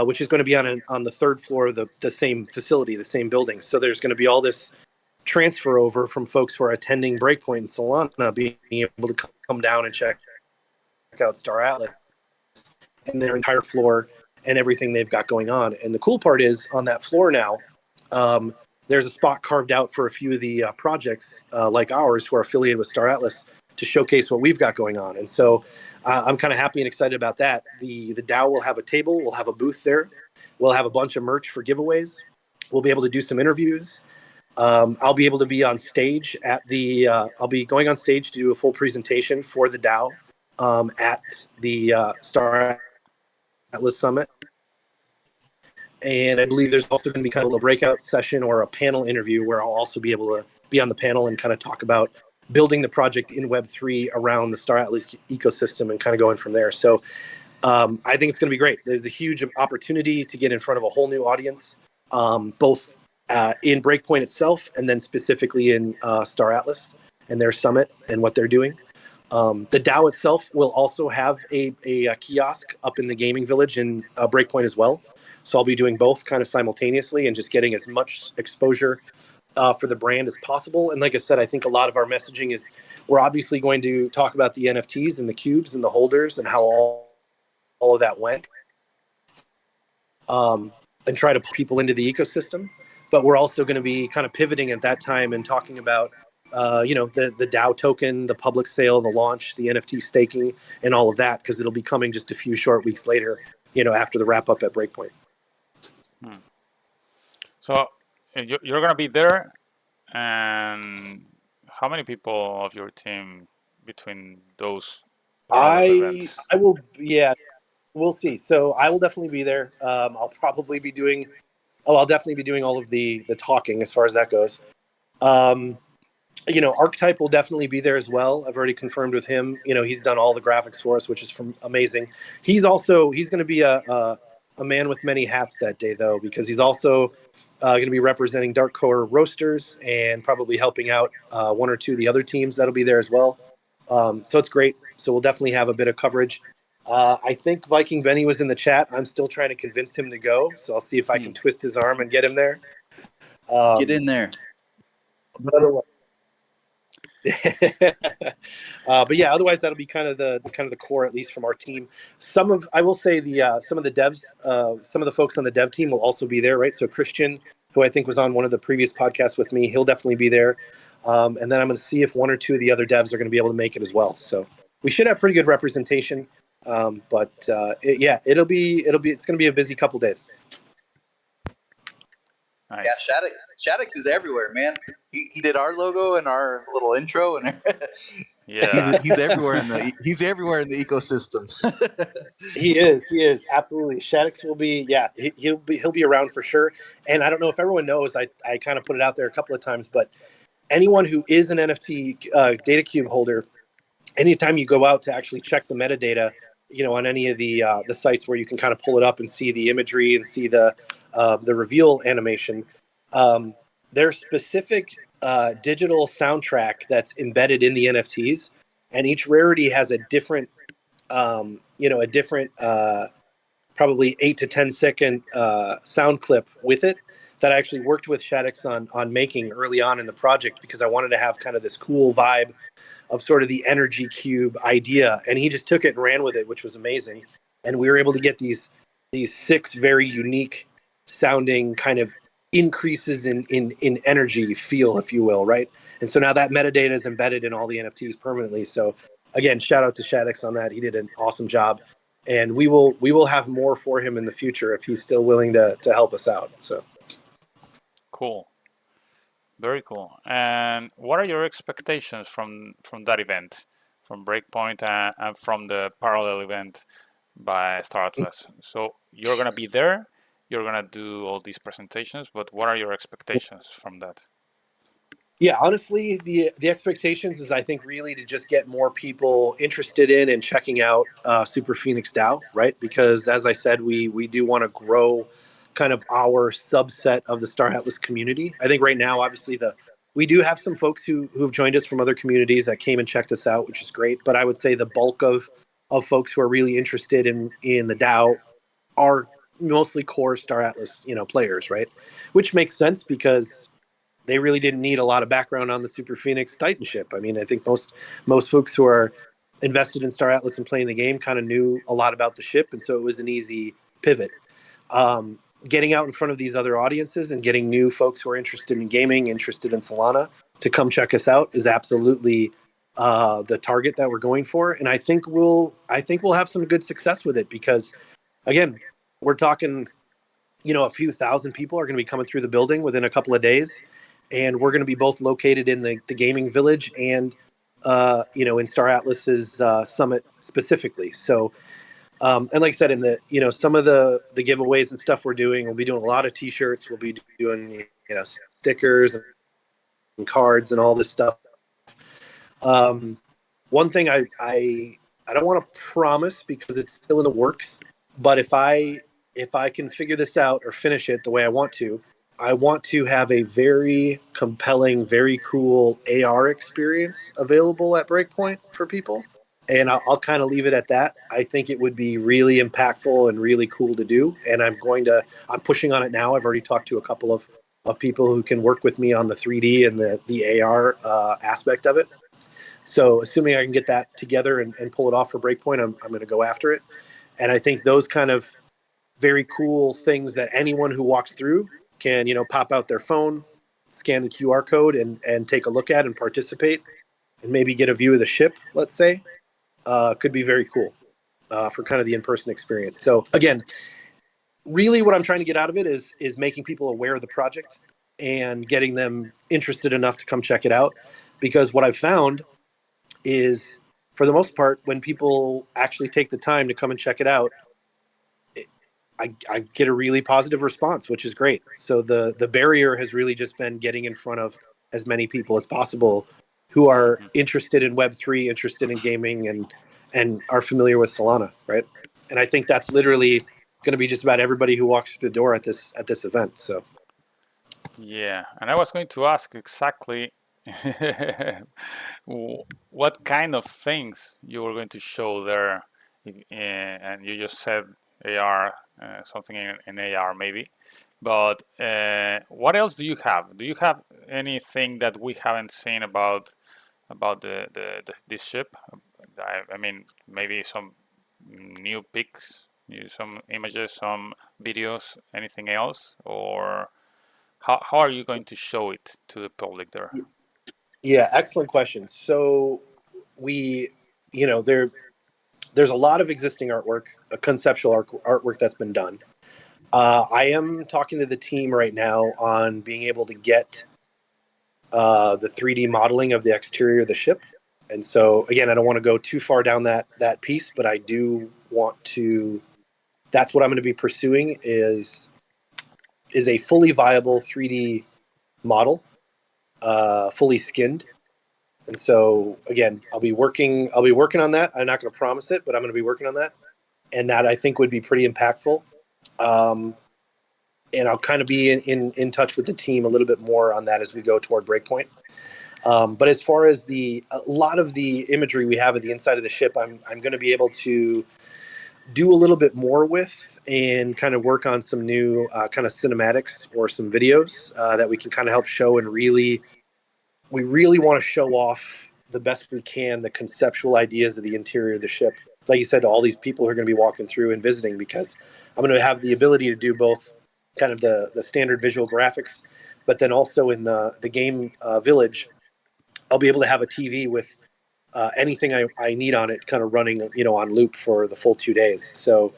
which is going to be on the third floor of the same facility, the same building. So there's going to be all this transfer over from folks who are attending Breakpoint in Solana, being able to come down and check out StarAtlas and their entire floor and everything they've got going on. And the cool part is, on that floor now, there's a spot carved out for a few of the projects like ours who are affiliated with StarAtlas to showcase what we've got going on. And so I'm kind of happy and excited about that. The DAO will have a table, we'll have a booth there, we'll have a bunch of merch for giveaways, we'll be able to do some interviews. I'll be able to be on stage I'll be going on stage to do a full presentation for the DAO at the StarAtlas Summit. And I believe there's also going to be kind of a breakout session or a panel interview where I'll also be able to be on the panel and kind of talk about building the project in Web3 around the StarAtlas ecosystem and kind of going from there. So I think it's going to be great. There's a huge opportunity to get in front of a whole new audience, both in Breakpoint itself and then specifically in StarAtlas and their summit and what they're doing. The DAO itself will also have a kiosk up in the gaming village in Breakpoint as well. So I'll be doing both kind of simultaneously and just getting as much exposure for the brand as possible. And like I said, I think a lot of our messaging is, we're obviously going to talk about the NFTs and the cubes and the holders and how all of that went, and try to put people into the ecosystem. But we're also going to be kind of pivoting at that time and talking about the DAO token, the public sale, the launch, the NFT staking, and all of that, because it'll be coming just a few short weeks later, after the wrap up at Breakpoint. So you're gonna be there, and how many people of your team between those lot of events? I will, yeah, we'll see. So I will definitely be there. I'll definitely be doing all of the talking as far as that goes. Archetype will definitely be there as well. I've already confirmed with him. He's done all the graphics for us, which is amazing. He's going to be a man with many hats that day, though, because he's also going to be representing Dark Core Roasters and probably helping out one or two of the other teams that'll be there as well. So it's great. So we'll definitely have a bit of coverage. I think Viking Benny was in the chat. I'm still trying to convince him to go, so I'll see if I can twist his arm and get him there. Get in there. But otherwise, but yeah, otherwise that'll be kind of the core, at least from our team. I will say some of the devs, some of the folks on the dev team will also be there, right? So Christian, who I think was on one of the previous podcasts with me, he'll definitely be there. And then I'm going to see if one or two of the other devs are going to be able to make it as well. So we should have pretty good representation. It's going to be a busy couple days. Nice. Yeah, Shaddix is everywhere, man. He did our logo and our little intro, and Yeah. he's everywhere in the ecosystem. He is absolutely. Shaddix will be, yeah, he'll be around for sure. And I don't know if everyone knows, I kind of put it out there a couple of times, but anyone who is an NFT data cube holder, anytime you go out to actually check the metadata, on any of the sites where you can kind of pull it up and see the imagery and see the reveal animation, there's specific digital soundtrack that's embedded in the NFTs, and each rarity has a different a different probably 8 to 10 second sound clip with it that I actually worked with Shaddix on making early on in the project, because I wanted to have kind of this cool vibe of sort of the energy cube idea, and he just took it and ran with it, which was amazing. And we were able to get these 6 very unique sounding kind of increases in energy feel, if you will, right? And so now that metadata is embedded in all the NFTs permanently. So again, shout out to Shaddix on that. He did an awesome job, and we will have more for him in the future if he's still willing to help us out. So Cool. Very cool. And what are your expectations from that event, from Breakpoint and from the parallel event by StarAtlas? So you're gonna be there, you're gonna do all these presentations, but what are your expectations from that? yeah, honestly, the expectations is, I think, really to just get more people interested in and checking out Super Phoenix DAO, right? Because as I said, we do want to grow kind of our subset of the StarAtlas community. I think right now, obviously, we do have some folks who've joined us from other communities that came and checked us out, which is great. But I would say the bulk of folks who are really interested in the DAO are mostly core StarAtlas, players, right? Which makes sense, because they really didn't need a lot of background on the Super Phoenix Titanship. I mean, I think most folks who are invested in StarAtlas and playing the game kind of knew a lot about the ship, and so it was an easy pivot. Getting out in front of these other audiences and getting new folks who are interested in gaming, interested in Solana, to come check us out is absolutely the target that we're going for, and I think we'll have some good success with it, because again, we're talking, a few thousand people are going to be coming through the building within a couple of days, and we're going to be both located in the gaming village and in StarAtlas's summit specifically. So and like I said, in the some of the giveaways and stuff we're doing, we'll be doing a lot of T-shirts, we'll be doing stickers and cards and all this stuff. One thing I don't want to promise, because it's still in the works, but if I can figure this out or finish it the way I want to have a very compelling, very cool AR experience available at Breakpoint for people. And I'll kind of leave it at that. I think it would be really impactful and really cool to do. And I'm pushing on it now. I've already talked to a couple of people who can work with me on the 3D and the AR aspect of it. So assuming I can get that together and pull it off for Breakpoint, I'm going to go after it. And I think those kind of very cool things that anyone who walks through can, pop out their phone, scan the QR code, and take a look at and participate, and maybe get a view of the ship, let's say, could be very cool for kind of the in-person experience. So again, really what I'm trying to get out of it is making people aware of the project and getting them interested enough to come check it out. Because what I've found is, for the most part, when people actually take the time to come and check it out, I get a really positive response, which is great. So the barrier has really just been getting in front of as many people as possible who are interested in Web3, interested in gaming, and are familiar with Solana, right? And I think that's literally going to be just about everybody who walks through the door at this event. So Yeah, and I was going to ask exactly what kind of things you were going to show there, and you just said AR, something in AR maybe, but what else do you have? Do you have anything that we haven't seen about this ship? I mean, maybe some new pics, some images, some videos, anything else, or how are you going to show it to the public there? yeah, excellent question. So we, there's a lot of existing artwork, a conceptual artwork that's been done. I am talking to the team right now on being able to get the 3D modeling of the exterior of the ship. And so, again, I don't want to go too far down that piece, but I do want to. That's what I'm going to be pursuing is a fully viable 3D model, fully skinned. And so, again, I'll be working on that. I'm not going to promise it, but I'm going to be working on that, and that I think would be pretty impactful. And I'll kind of be in touch with the team a little bit more on that as we go toward Breakpoint. But as far as a lot of the imagery we have at the inside of the ship, I'm going to be able to do a little bit more with and kind of work on some new kind of cinematics or some videos that we can kind of help show and we really want to show off the best we can the conceptual ideas of the interior of the ship. Like you said, to all these people who are going to be walking through and visiting, because I'm going to have the ability to do both kind of the standard visual graphics, but then also in the game village, I'll be able to have a TV with anything I need on it kind of running, on loop for the full 2 days. So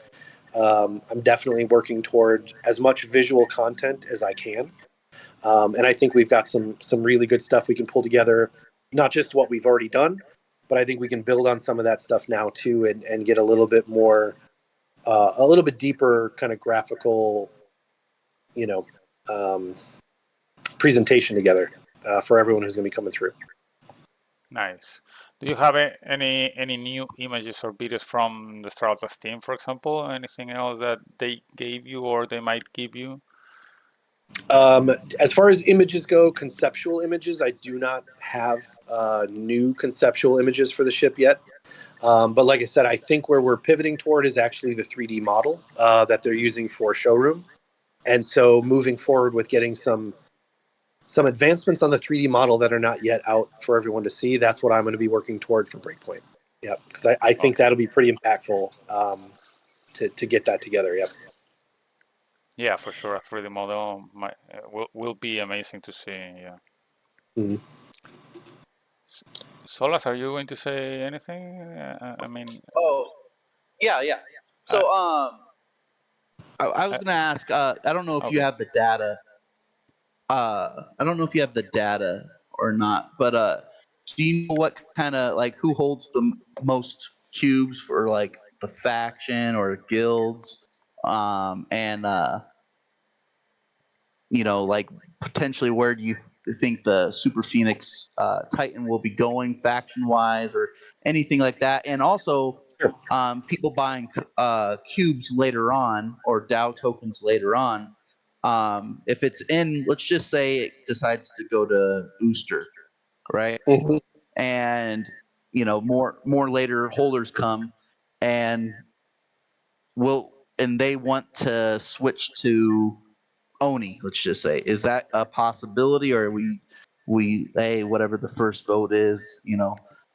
I'm definitely working toward as much visual content as I can. And I think we've got some really good stuff we can pull together, not just what we've already done, but I think we can build on some of that stuff now too, and get a little bit more, a little bit deeper kind of graphical, presentation together for everyone who's going to be coming through. Nice. Do you have any new images or videos from the StarAtlas team, for example? Anything else that they gave you or they might give you? As far as images go, conceptual images, I do not have new conceptual images for the ship yet. But like I said, I think where we're pivoting toward is actually the 3D model that they're using for showroom. And so moving forward with getting some advancements on the 3D model that are not yet out for everyone to see, that's what I'm going to be working toward for Breakpoint. Yep, because I think that'll be pretty impactful to get that together. Yep. Yeah, for sure. A 3D model will be amazing to see. Yeah. Mm-hmm. Solas, are you going to say anything? I mean. Oh, yeah. So, I was going to ask. I don't know if you have the data. I don't know if you have the data or not, but do you know what kind of who holds the most cubes for the faction or guilds, and potentially where do you think the Super Phoenix Titan will be going faction wise or anything like that, and also people buying cubes later on or DAO tokens later on. If it's in, let's just say it decides to go to Booster, right? Mm-hmm. And more later holders come and they want to switch to Oni, let's just say. Is that a possibility, or we hey, whatever the first vote is,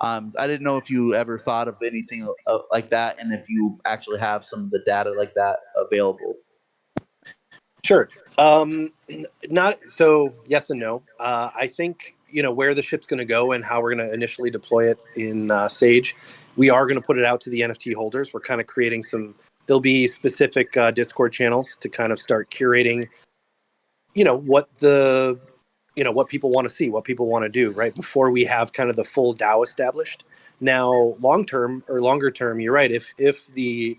I didn't know if you ever thought of anything like that, and if you actually have some of the data like that available. Sure. Not so. Yes and no. I think where the ship's going to go and how we're going to initially deploy it in Sage. We are going to put it out to the NFT holders. We're kind of creating some. There'll be specific Discord channels to kind of start curating. What what people want to see, what people want to do, right before we have kind of the full DAO established. Now, longer term, you're right. If the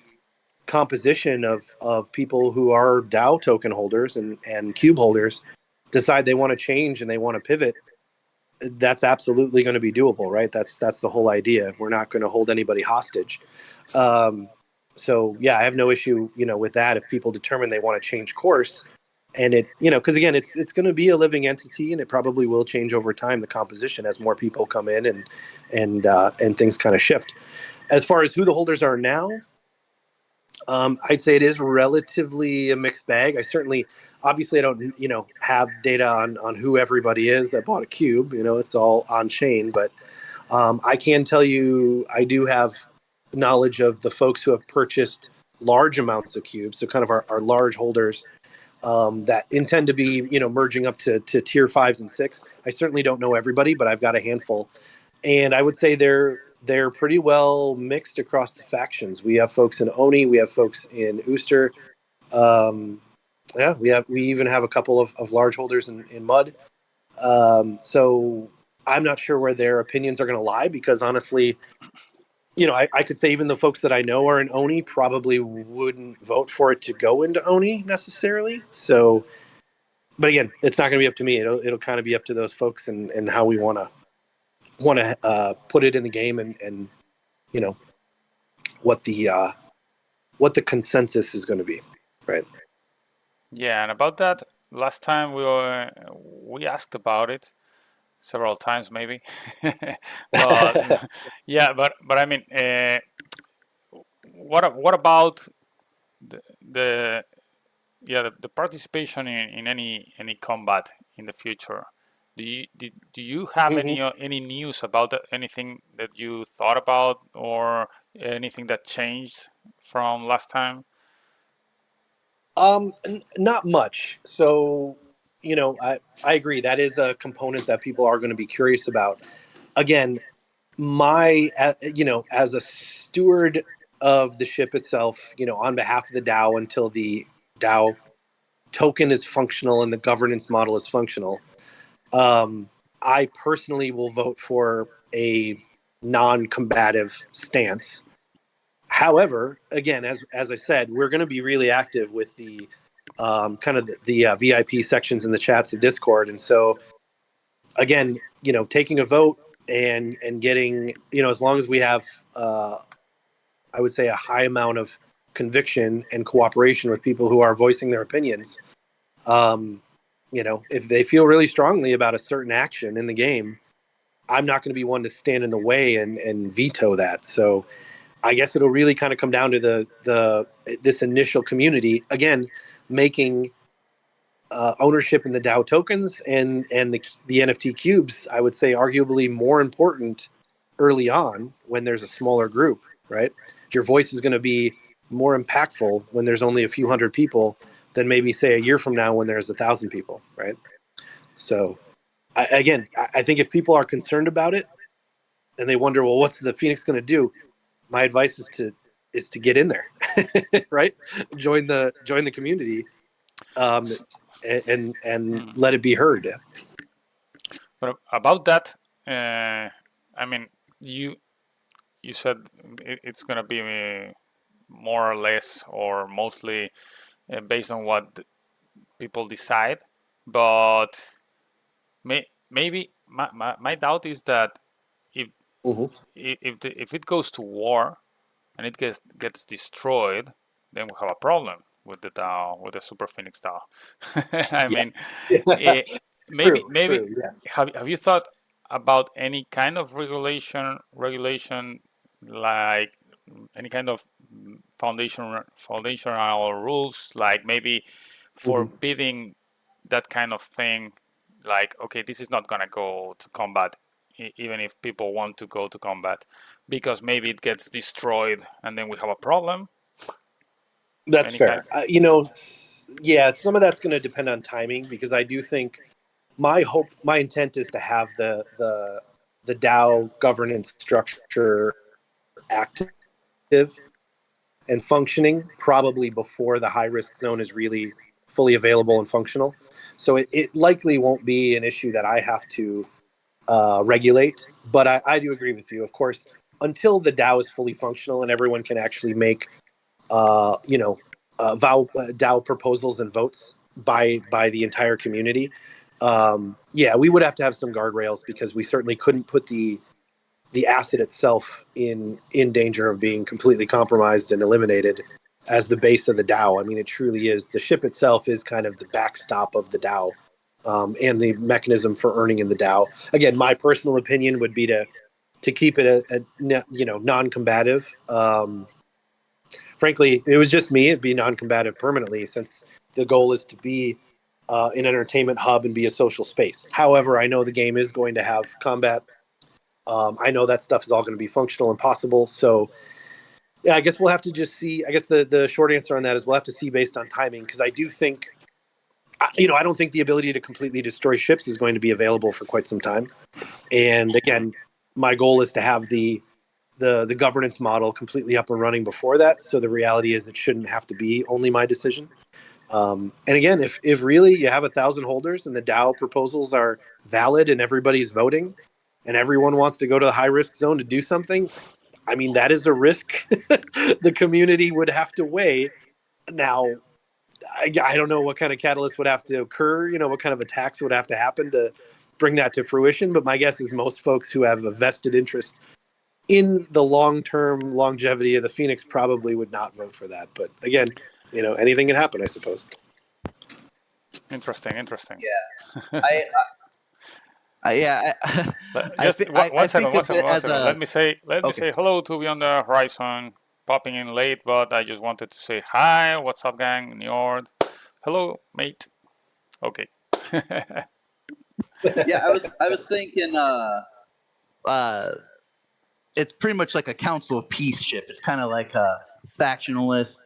composition of people who are DAO token holders and cube holders decide they want to change and they want to pivot, that's absolutely going to be doable, right? That's the whole idea. We're not going to hold anybody hostage. So yeah, I have no issue, with that. If people determine they want to change course, and it, because again, it's going to be a living entity, and it probably will change over time, the composition, as more people come in and things kind of shift. As far as who the holders are now, I'd say it is relatively a mixed bag. Obviously, I don't, have data on who everybody is that bought a cube. It's all on chain, but I can tell you, I do have knowledge of the folks who have purchased large amounts of cubes. So kind of our large holders that intend to be, merging up to tier 5s and 6. I certainly don't know everybody, but I've got a handful, and I would say they're pretty well mixed across the factions. We have folks in Oni, we have folks in Ooster, Yeah, we even have a couple of large holders in mud. So I'm not sure where their opinions are going to lie, because honestly, I could say even the folks that I know are in Oni probably wouldn't vote for it to go into Oni necessarily. So, but again, it's not going to be up to me. It'll kind of be up to those folks and how we want to put it in the game, and you know what the consensus is going to be, right? Yeah, and about that, last time we asked about it several times, maybe. But yeah, but I mean, what about the the participation in any combat in the future? Do you have Mm-hmm. any news about anything that you thought about, or anything that changed from last time? Not much. So, I agree. That is a component that people are going to be curious about. Again, as a steward of the ship itself, on behalf of the DAO, until the DAO token is functional and the governance model is functional, I personally will vote for a non-combative stance. However, again, as I said, we're going to be really active with the kind of the VIP sections in the chats of Discord, and so again, taking a vote and getting, as long as we have, I would say, a high amount of conviction and cooperation with people who are voicing their opinions. If they feel really strongly about a certain action in the game, I'm not going to be one to stand in the way and veto that. So I guess it'll really kind of come down to this initial community, again, making ownership in the DAO tokens and the NFT cubes, I would say, arguably more important early on when there's a smaller group, right? Your voice is going to be more impactful when there's only a few hundred people than maybe, say, a year from now when there's 1,000 people, right? So I think if people are concerned about it and they wonder, well, what's the Phoenix going to do? My advice is to get in there, right? Join the community, um, and Hmm. let it be heard. But about that, I mean, you you said it's gonna be more or less or mostly based on what people decide, but maybe my doubt is that if Mm-hmm. if it goes to war and it gets destroyed, then we have a problem with the DAO, with the Super Phoenix DAO. I Yeah. mean, Yeah. eh, maybe True. Yes. have you thought about any kind of regulation like any kind of foundational rules, like maybe Mm-hmm. forbidding that kind of thing, like, okay, this is not gonna go to combat, even if people want to go to combat, because maybe it gets destroyed and then we have a problem. That's Any kind. fair. Yeah, some of that's going to depend on timing, because I do think my intent is to have the DAO governance structure active and functioning probably before the high risk zone is really fully available and functional. So it likely won't be an issue that I have to regulate. But I do agree with you. Of course, until the DAO is fully functional and everyone can actually make DAO proposals and votes by the entire community. Yeah, we would have to have some guardrails, because we certainly couldn't put the asset itself in danger of being completely compromised and eliminated as the base of the DAO. I mean, it truly is. The ship itself is kind of the backstop of the DAO, and the mechanism for earning in the DAO. Again, my personal opinion would be to keep it a non-combative. Frankly, it was just me. It'd be non-combative permanently, since the goal is to be an entertainment hub and be a social space. However, I know the game is going to have combat. I know that stuff is all going to be functional and possible. So, yeah, I guess we'll have to just see. I guess the short answer on that is we'll have to see based on timing, because I do think, I don't think the ability to completely destroy ships is going to be available for quite some time. And again, my goal is to have the governance model completely up and running before that. So the reality is it shouldn't have to be only my decision. And again, if really you have 1,000 holders and the DAO proposals are valid and everybody's voting and everyone wants to go to the high risk zone to do something, I mean, that is a risk the community would have to weigh. Now, I don't know what kind of catalyst would have to occur, what kind of attacks would have to happen to bring that to fruition. But my guess is most folks who have a vested interest in the long-term longevity of the Phoenix probably would not vote for that. But again, anything can happen, I suppose. Interesting. Yeah. I Just think one second. of it as a Let me say hello to Beyond the Horizon. Popping in late, but I just wanted to say hi. What's up, gang? Njord. Hello, mate. Okay. yeah. I was thinking. It's pretty much like a Council of Peace ship. It's kind of like a factionalist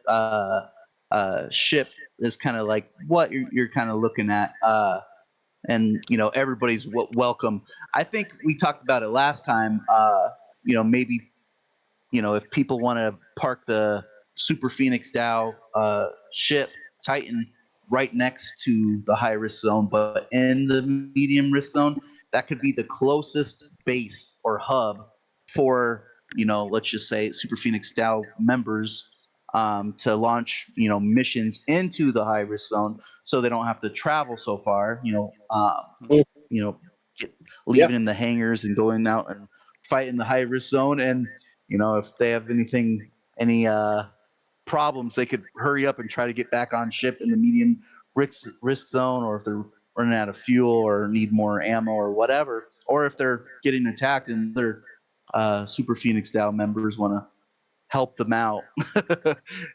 ship. Is kind of like what you're kind of looking at. And everybody's welcome. I think we talked about it last time. Maybe if people want to park the SuperPhoenixDAO ship Titan right next to the high risk zone, but in the medium risk zone, that could be the closest base or hub for let's just say SuperPhoenixDAO members to launch missions into the high risk zone, so they don't have to travel so far. Leaving in the hangars and going out and fighting the high risk zone, and if they have any problems, they could hurry up and try to get back on ship in the medium risk zone, or if they're running out of fuel or need more ammo or whatever, or if they're getting attacked and their SuperPhoenixDAO members want to help them out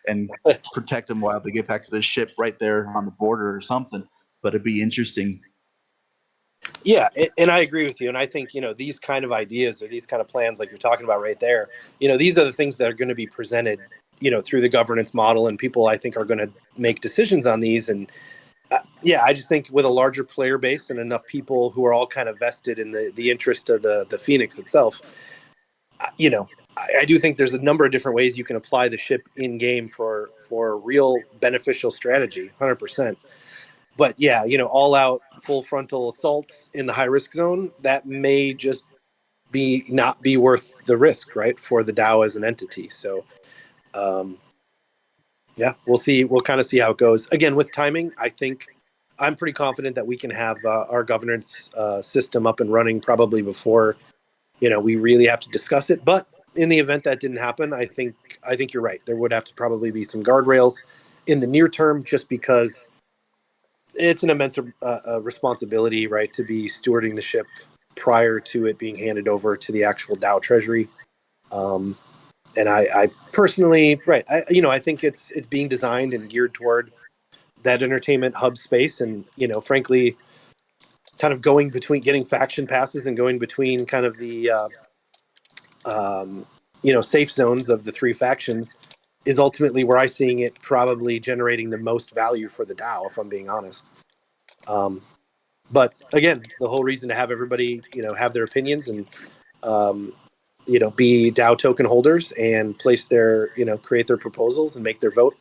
and protect them while they get back to the ship right there on the border or something. But it'd be interesting. Yeah, and I agree with you. And I think, these kind of ideas or these kind of plans like you're talking about right there, these are the things that are going to be presented, through the governance model, and people I think are going to make decisions on these. And I just think with a larger player base and enough people who are all kind of vested in the interest of the Phoenix itself, I do think there's a number of different ways you can apply the ship in game for real beneficial strategy, 100%. But all out full frontal assaults in the high risk zone, that may just not be worth the risk, right, for the DAO as an entity. So, we'll see. We'll kind of see how it goes. Again, with timing, I think I'm pretty confident that we can have our governance system up and running probably before we really have to discuss it. But in the event that didn't happen, I think you're right. There would have to probably be some guardrails in the near term, just because it's an immense responsibility, right, to be stewarding the ship prior to it being handed over to the actual DAO treasury. And I personally, right, I think it's being designed and geared toward that entertainment hub space, and frankly, kind of going between getting faction passes and going between kind of the safe zones of the three factions is ultimately where I'm seeing it probably generating the most value for the DAO, if I'm being honest. But again, the whole reason to have everybody, have their opinions and, be DAO token holders and place their, create their proposals and make their vote.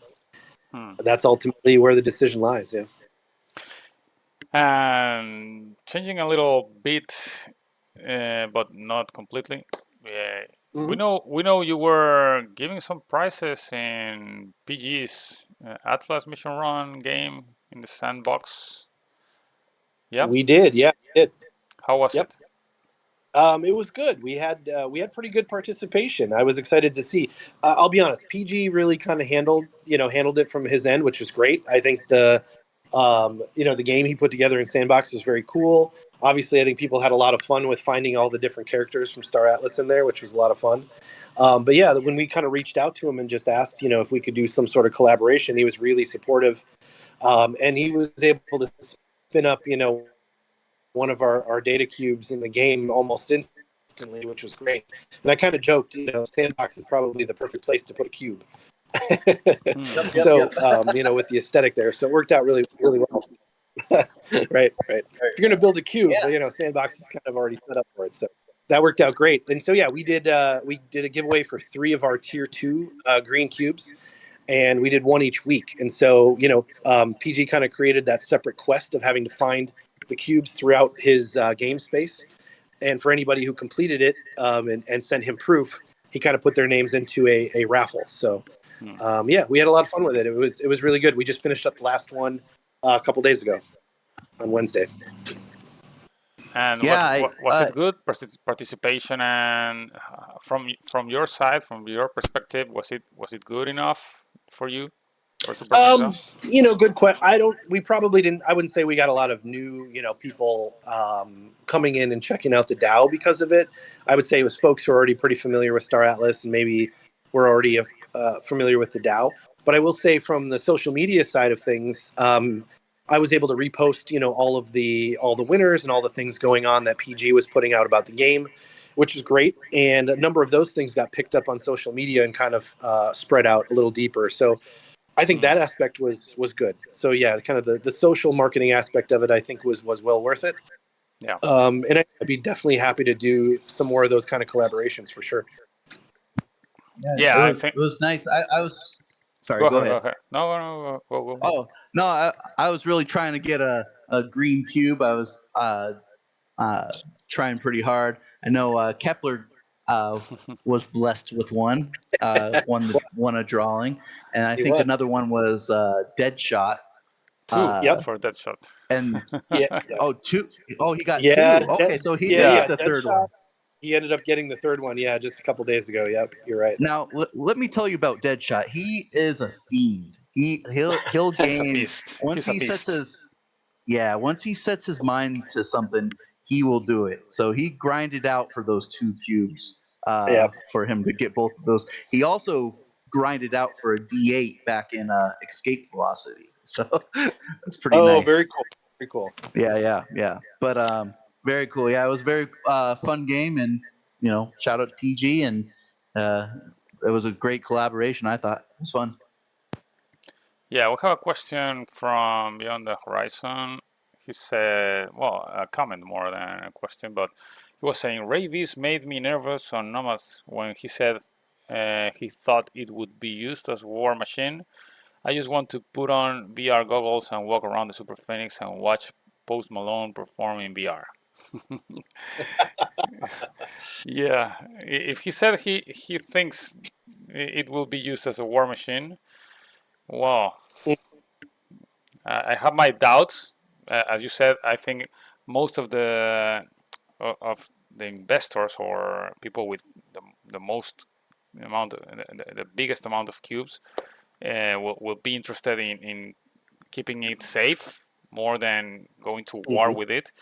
That's ultimately where the decision lies. Yeah. And changing a little bit, but not completely. We know you were giving some prizes in PG's Atlas Mission Run game in the sandbox. Yeah, we did. Yeah, we did. How was it? It was good. We had pretty good participation. I was excited to see. I'll be honest, PG really kind of handled it from his end, which was great. I think the game he put together in Sandbox was very cool. Obviously, I think people had a lot of fun with finding all the different characters from StarAtlas in there, which was a lot of fun. But yeah, when we kind of reached out to him and just asked, if we could do some sort of collaboration, he was really supportive, and he was able to spin up, one of our data cubes in the game almost instantly, which was great. And I kind of joked, Sandbox is probably the perfect place to put a cube. So, with the aesthetic there, so it worked out really, really well. Right. If you're going to build a cube, Sandbox is kind of already set up for it. So that worked out great. And so, we did a giveaway for 3 of our tier 2 green cubes. and we did one each week. And so, PG kind of created that separate quest of having to find the cubes throughout his game space. And for anybody who completed it and sent him proof, he kind of put their names into a raffle. So, we had a lot of fun with it. It was really good. We just finished up the last one a couple days ago on Wednesday. And Yeah, was it good participation? And from your side, from your perspective, was it good enough for you? For SuperPhoenixDAO? Good question. We probably didn't. I wouldn't say we got a lot of new, people coming in and checking out the DAO because of it. I would say it was folks who are already pretty familiar with StarAtlas and maybe were already familiar with the DAO. But I will say from the social media side of things, I was able to repost, all the winners and all the things going on that PG was putting out about the game, which was great. And a number of those things got picked up on social media and kind of spread out a little deeper. So I think that aspect was good. So yeah, kind of the social marketing aspect of it, I think was well worth it. Yeah. And I'd be definitely happy to do some more of those kind of collaborations for sure. Yeah, it was nice. I was sorry. Go ahead. No, go. Oh no, I was really trying to get a green cube. I was trying pretty hard. I know Kepler was blessed with one, won a drawing, and I think another one was Deadshot. Two, for Deadshot. And two. Oh, he got Yeah, two. Okay, so he did get the third one. He ended up getting the third one. Yeah, just a couple days ago. Yep, you're right. Now let me tell you about Deadshot. He is a fiend. He'll game once he sets his mind to something, he will do it. So he grinded out for those 2 cubes for him to get both of those. He also grinded out for a D8 back in Escape Velocity. So that's pretty nice. Oh, very cool. Very cool. Yeah. But very cool. Yeah, it was a very fun game, and shout out to PG, and it was a great collaboration. I thought it was fun. Yeah, we have a question from Beyond the Horizon. He said, a comment more than a question, but he was saying, Ravies made me nervous on Nomads when he said he thought it would be used as a war machine. I just want to put on VR goggles and walk around the Super Phoenix and watch Post Malone perform in VR. Yeah, if he said he thinks it will be used as a war machine, well, I have my doubts. As you said, I think most of the investors or people with the most amount, the biggest amount of cubes, will be interested in keeping it safe more than going to war with it.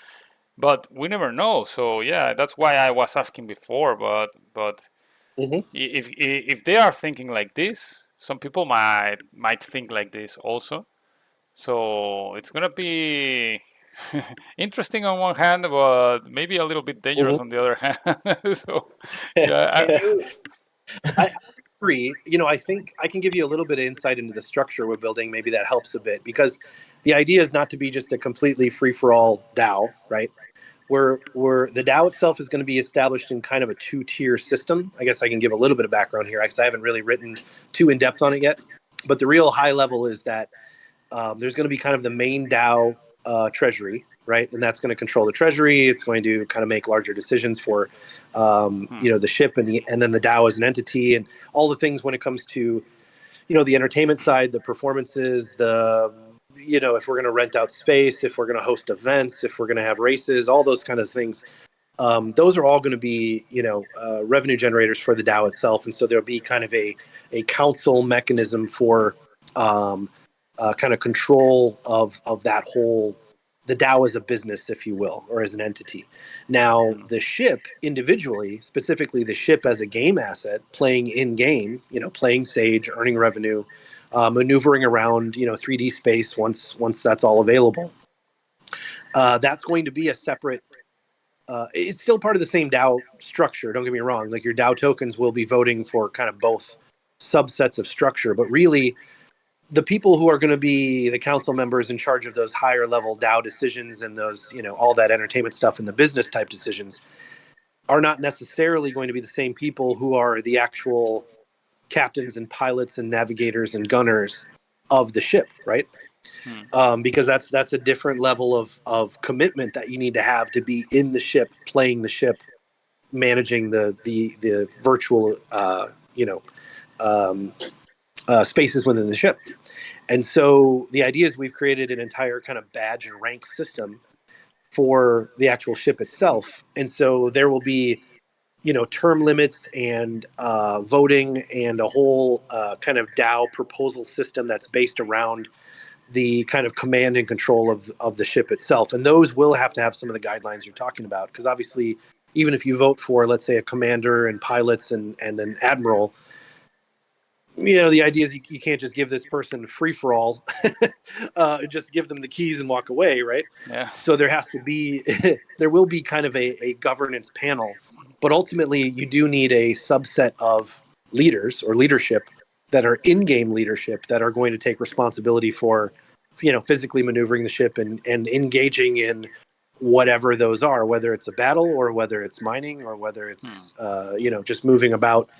But we never know. So yeah, that's why I was asking before. But if they are thinking like this, some people might think like this also. So it's gonna be interesting on one hand, but maybe a little bit dangerous on the other hand. So yeah, I agree. I think I can give you a little bit of insight into the structure we're building. Maybe that helps a bit, because the idea is not to be just a completely free-for-all DAO, right? Where the DAO itself is going to be established in kind of a 2-tier system. I guess I can give a little bit of background here, because I haven't really written too in depth on it yet. But the real high level is that there's going to be kind of the main DAO treasury, right? And that's going to control the treasury. It's going to kind of make larger decisions for, the ship and then the DAO as an entity, and all the things when it comes to, the entertainment side, the performances, if we're going to rent out space, if we're going to host events, if we're going to have races, all those kind of things. Those are all going to be, revenue generators for the DAO itself. And so there'll be kind of a council mechanism for kind of control of that whole, the DAO as a business, if you will, or as an entity. Now, the ship individually, specifically the ship as a game asset, playing in game, playing Sage, earning revenue, maneuvering around, 3D space once that's all available. That's going to be a separate. It's still part of the same DAO structure. Don't get me wrong. Like, your DAO tokens will be voting for kind of both subsets of structure, but really, the people who are going to be the council members in charge of those higher level DAO decisions and those, all that entertainment stuff and the business type decisions are not necessarily going to be the same people who are the actual captains and pilots and navigators and gunners of the ship, right? Because that's a different level of commitment that you need to have to be in the ship, playing the ship, managing the virtual spaces within the ship. And so the idea is we've created an entire kind of badge and rank system for the actual ship itself. And so there will be, term limits and voting and a whole kind of DAO proposal system that's based around the kind of command and control of the ship itself. And those will have to have some of the guidelines you're talking about, because obviously, even if you vote for, let's say, a commander and pilots and an admiral, the idea is you can't just give this person free for all, just give them the keys and walk away, right? Yeah. So there has to be, there will be kind of a governance panel, but ultimately you do need a subset of leaders or leadership that are in-game leadership that are going to take responsibility for, physically maneuvering the ship and engaging in whatever those are, whether it's a battle or whether it's mining or whether it's, just moving about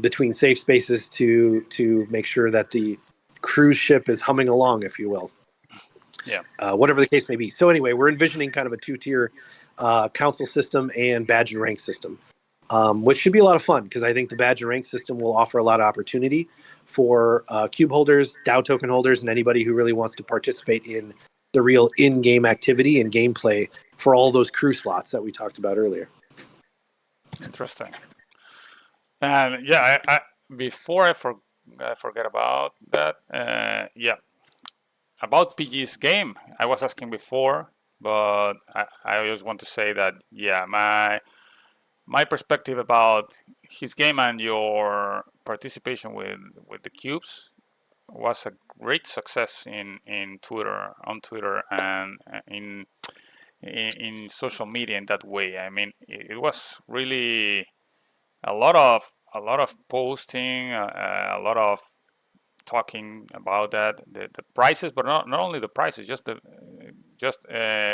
between safe spaces to make sure that the cruise ship is humming along, if you will. Yeah. Whatever the case may be. So anyway, we're envisioning kind of a 2-tier council system and badge and rank system, which should be a lot of fun, because I think the badge and rank system will offer a lot of opportunity for cube holders, DAO token holders, and anybody who really wants to participate in the real in-game activity and gameplay for all those crew slots that we talked about earlier. Interesting. And yeah, I before I forget about that, about PG's game, I was asking before, but I just want to say that, yeah, my perspective about his game and your participation with the cubes was a great success on Twitter, and in social media in that way. I mean, it was really a lot of posting, a lot of talking about that, the prices, but not only the prices, just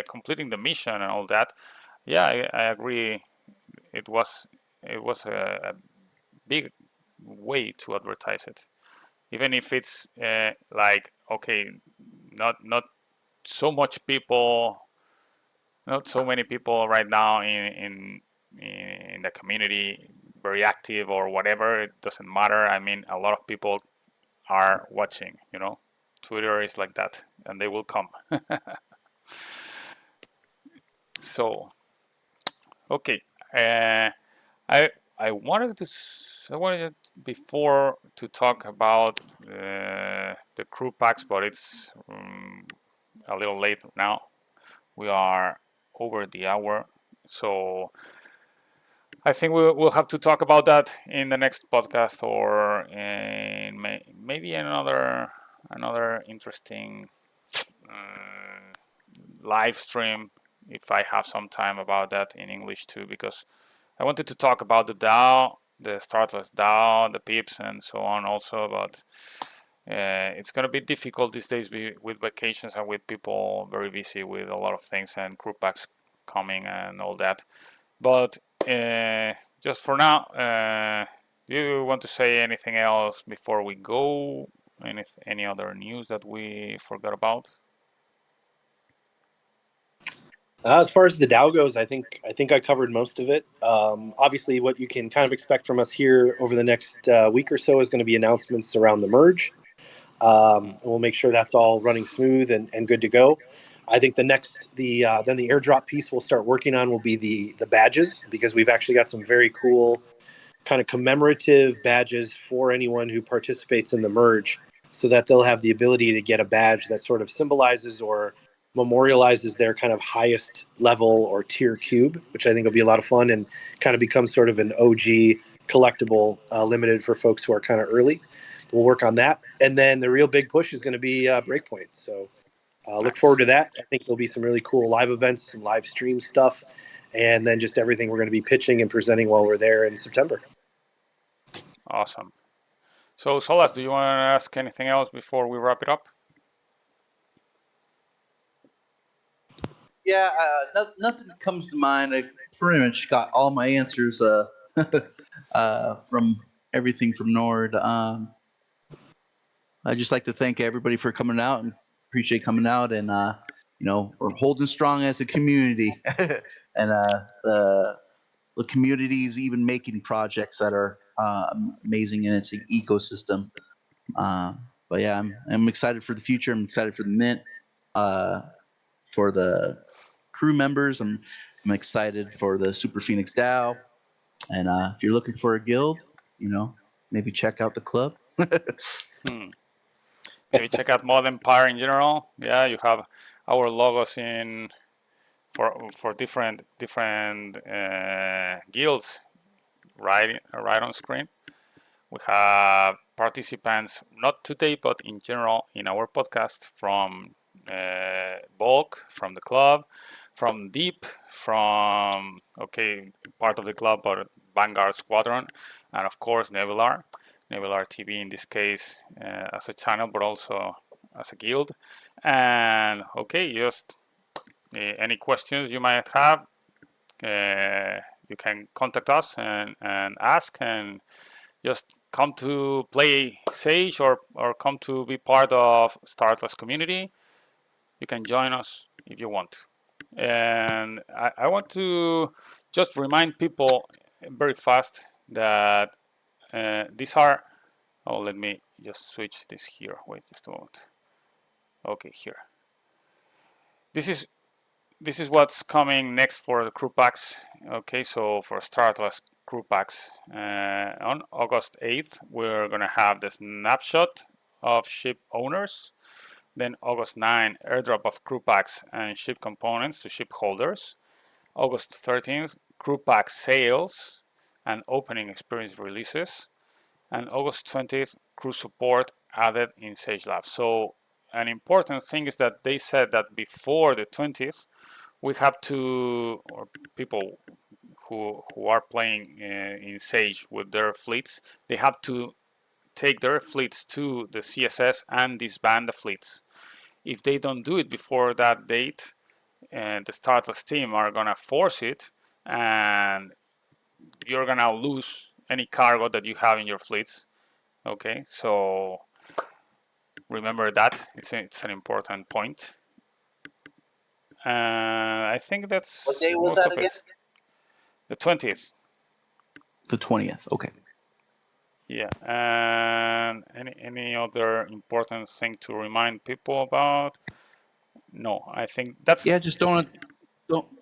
completing the mission and all that. Yeah, I agree. It was a big way to advertise it, even if it's like, okay, not so much people, not so many people right now in the community very active or whatever. It doesn't matter. I mean, a lot of people are watching. Twitter is like that, and they will come. So, okay, I wanted before to talk about the crew packs, but it's a little late now. We are over the hour, so I think we'll have to talk about that in the next podcast, or in maybe another interesting live stream, if I have some time about that in English too, because I wanted to talk about the DAO, the StarAtlas DAO, the pips, and so on also, but it's going to be difficult these days with vacations and with people very busy with a lot of things and crew packs coming and all that. But just for now, do you want to say anything else before we go? Any other news that we forgot about? As far as the DAO goes, I think I covered most of it. Obviously, what you can kind of expect from us here over the next week or so is going to be announcements around the merge. And we'll make sure that's all running smooth and good to go. I think then the airdrop piece we'll start working on will be the badges, because we've actually got some very cool kind of commemorative badges for anyone who participates in the merge, so that they'll have the ability to get a badge that sort of symbolizes or memorializes their kind of highest level or tier cube, which I think will be a lot of fun and kind of becomes sort of an OG collectible, limited for folks who are kind of early. We'll work on that. And then the real big push is going to be Breakpoint. So look forward to that. I think there'll be some really cool live events, some live stream stuff, and then just everything we're going to be pitching and presenting while we're there in September. Awesome. So, Solas, do you want to ask anything else before we wrap it up? Yeah, nothing comes to mind. I pretty much got all my answers from everything from Njord. I'd just like to thank everybody for coming out and appreciate coming out and we're holding strong as a community and the community is even making projects that are amazing in its ecosystem. But yeah, I'm excited for the future. I'm excited for the mint, for the crew members. I'm excited for the Super Phoenix DAO. And if you're looking for a guild, maybe check out the club. Maybe check out Mod Empire in general. Yeah, you have our logos in for different guilds right on screen. We have participants, not today, but in general in our podcast from Bulk, from the club, from Deep, from, part of the club, but Vanguard Squadron, and of course Nebular TV in this case as a channel, but also as a guild. And just any questions you might have, you can contact us and ask, and just come to play Sage or come to be part of StarAtlas community. You can join us if you want. And I want to just remind people very fast that these are, let me just switch this here. Wait just a moment. Okay, here. This is what's coming next for the crew packs. Okay, so for StarAtlas crew packs, on August 8th, we're gonna have the snapshot of ship owners. Then August 9th, airdrop of crew packs and ship components to ship holders. August 13th, crew pack sales and opening experience releases. And August 20th, crew support added in Sage Labs. So an important thing is that they said that before the 20th, we have to, or people who are playing in Sage with their fleets, they have to take their fleets to the CSS and disband the fleets. If they don't do it before that date, the StarAtlas team are gonna force it, and you're gonna lose any cargo that you have in your fleets. Okay, so remember that it's an important point. I think that's What day was most that of again? it. The 20th. The 20th. Okay. Yeah, and any other important thing to remind people about? No, I think that's Just don't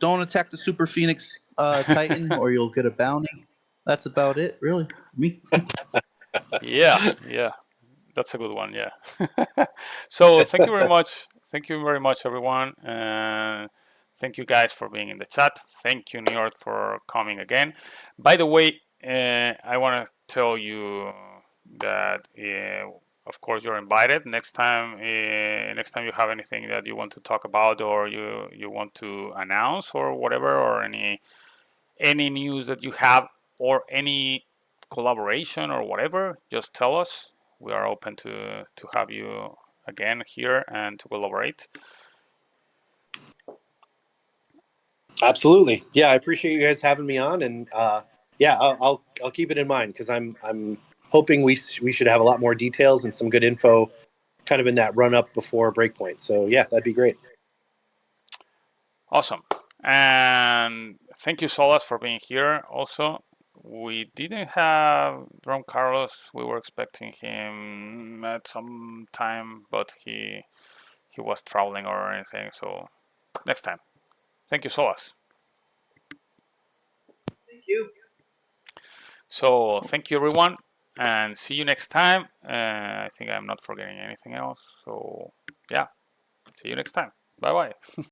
attack the Super Phoenix Titan or you'll get a bounty. That's about it, really. Me. yeah, that's a good one. Yeah. So thank you very much. Thank you very much, everyone. Thank you guys for being in the chat. Thank you, Njord, for coming again. By the way, I want to tell you that of course you're invited. Next time you have anything that you want to talk about or you want to announce or whatever, or any news that you have or any collaboration or whatever, just tell us. We are open to have you again here and to collaborate. Absolutely. Yeah, I appreciate you guys having me on, and I'll keep it in mind because I'm hoping we should have a lot more details and some good info, kind of in that run up before Breakpoint. So yeah, that'd be great. Awesome. And thank you, Solas, for being here. Also, we didn't have Ron Carlos. We were expecting him at some time, but he was traveling or anything. So next time. Thank you, Solas. Thank you. So thank you, everyone, and see you next time. I think I'm not forgetting anything else. So yeah, see you next time. Bye bye.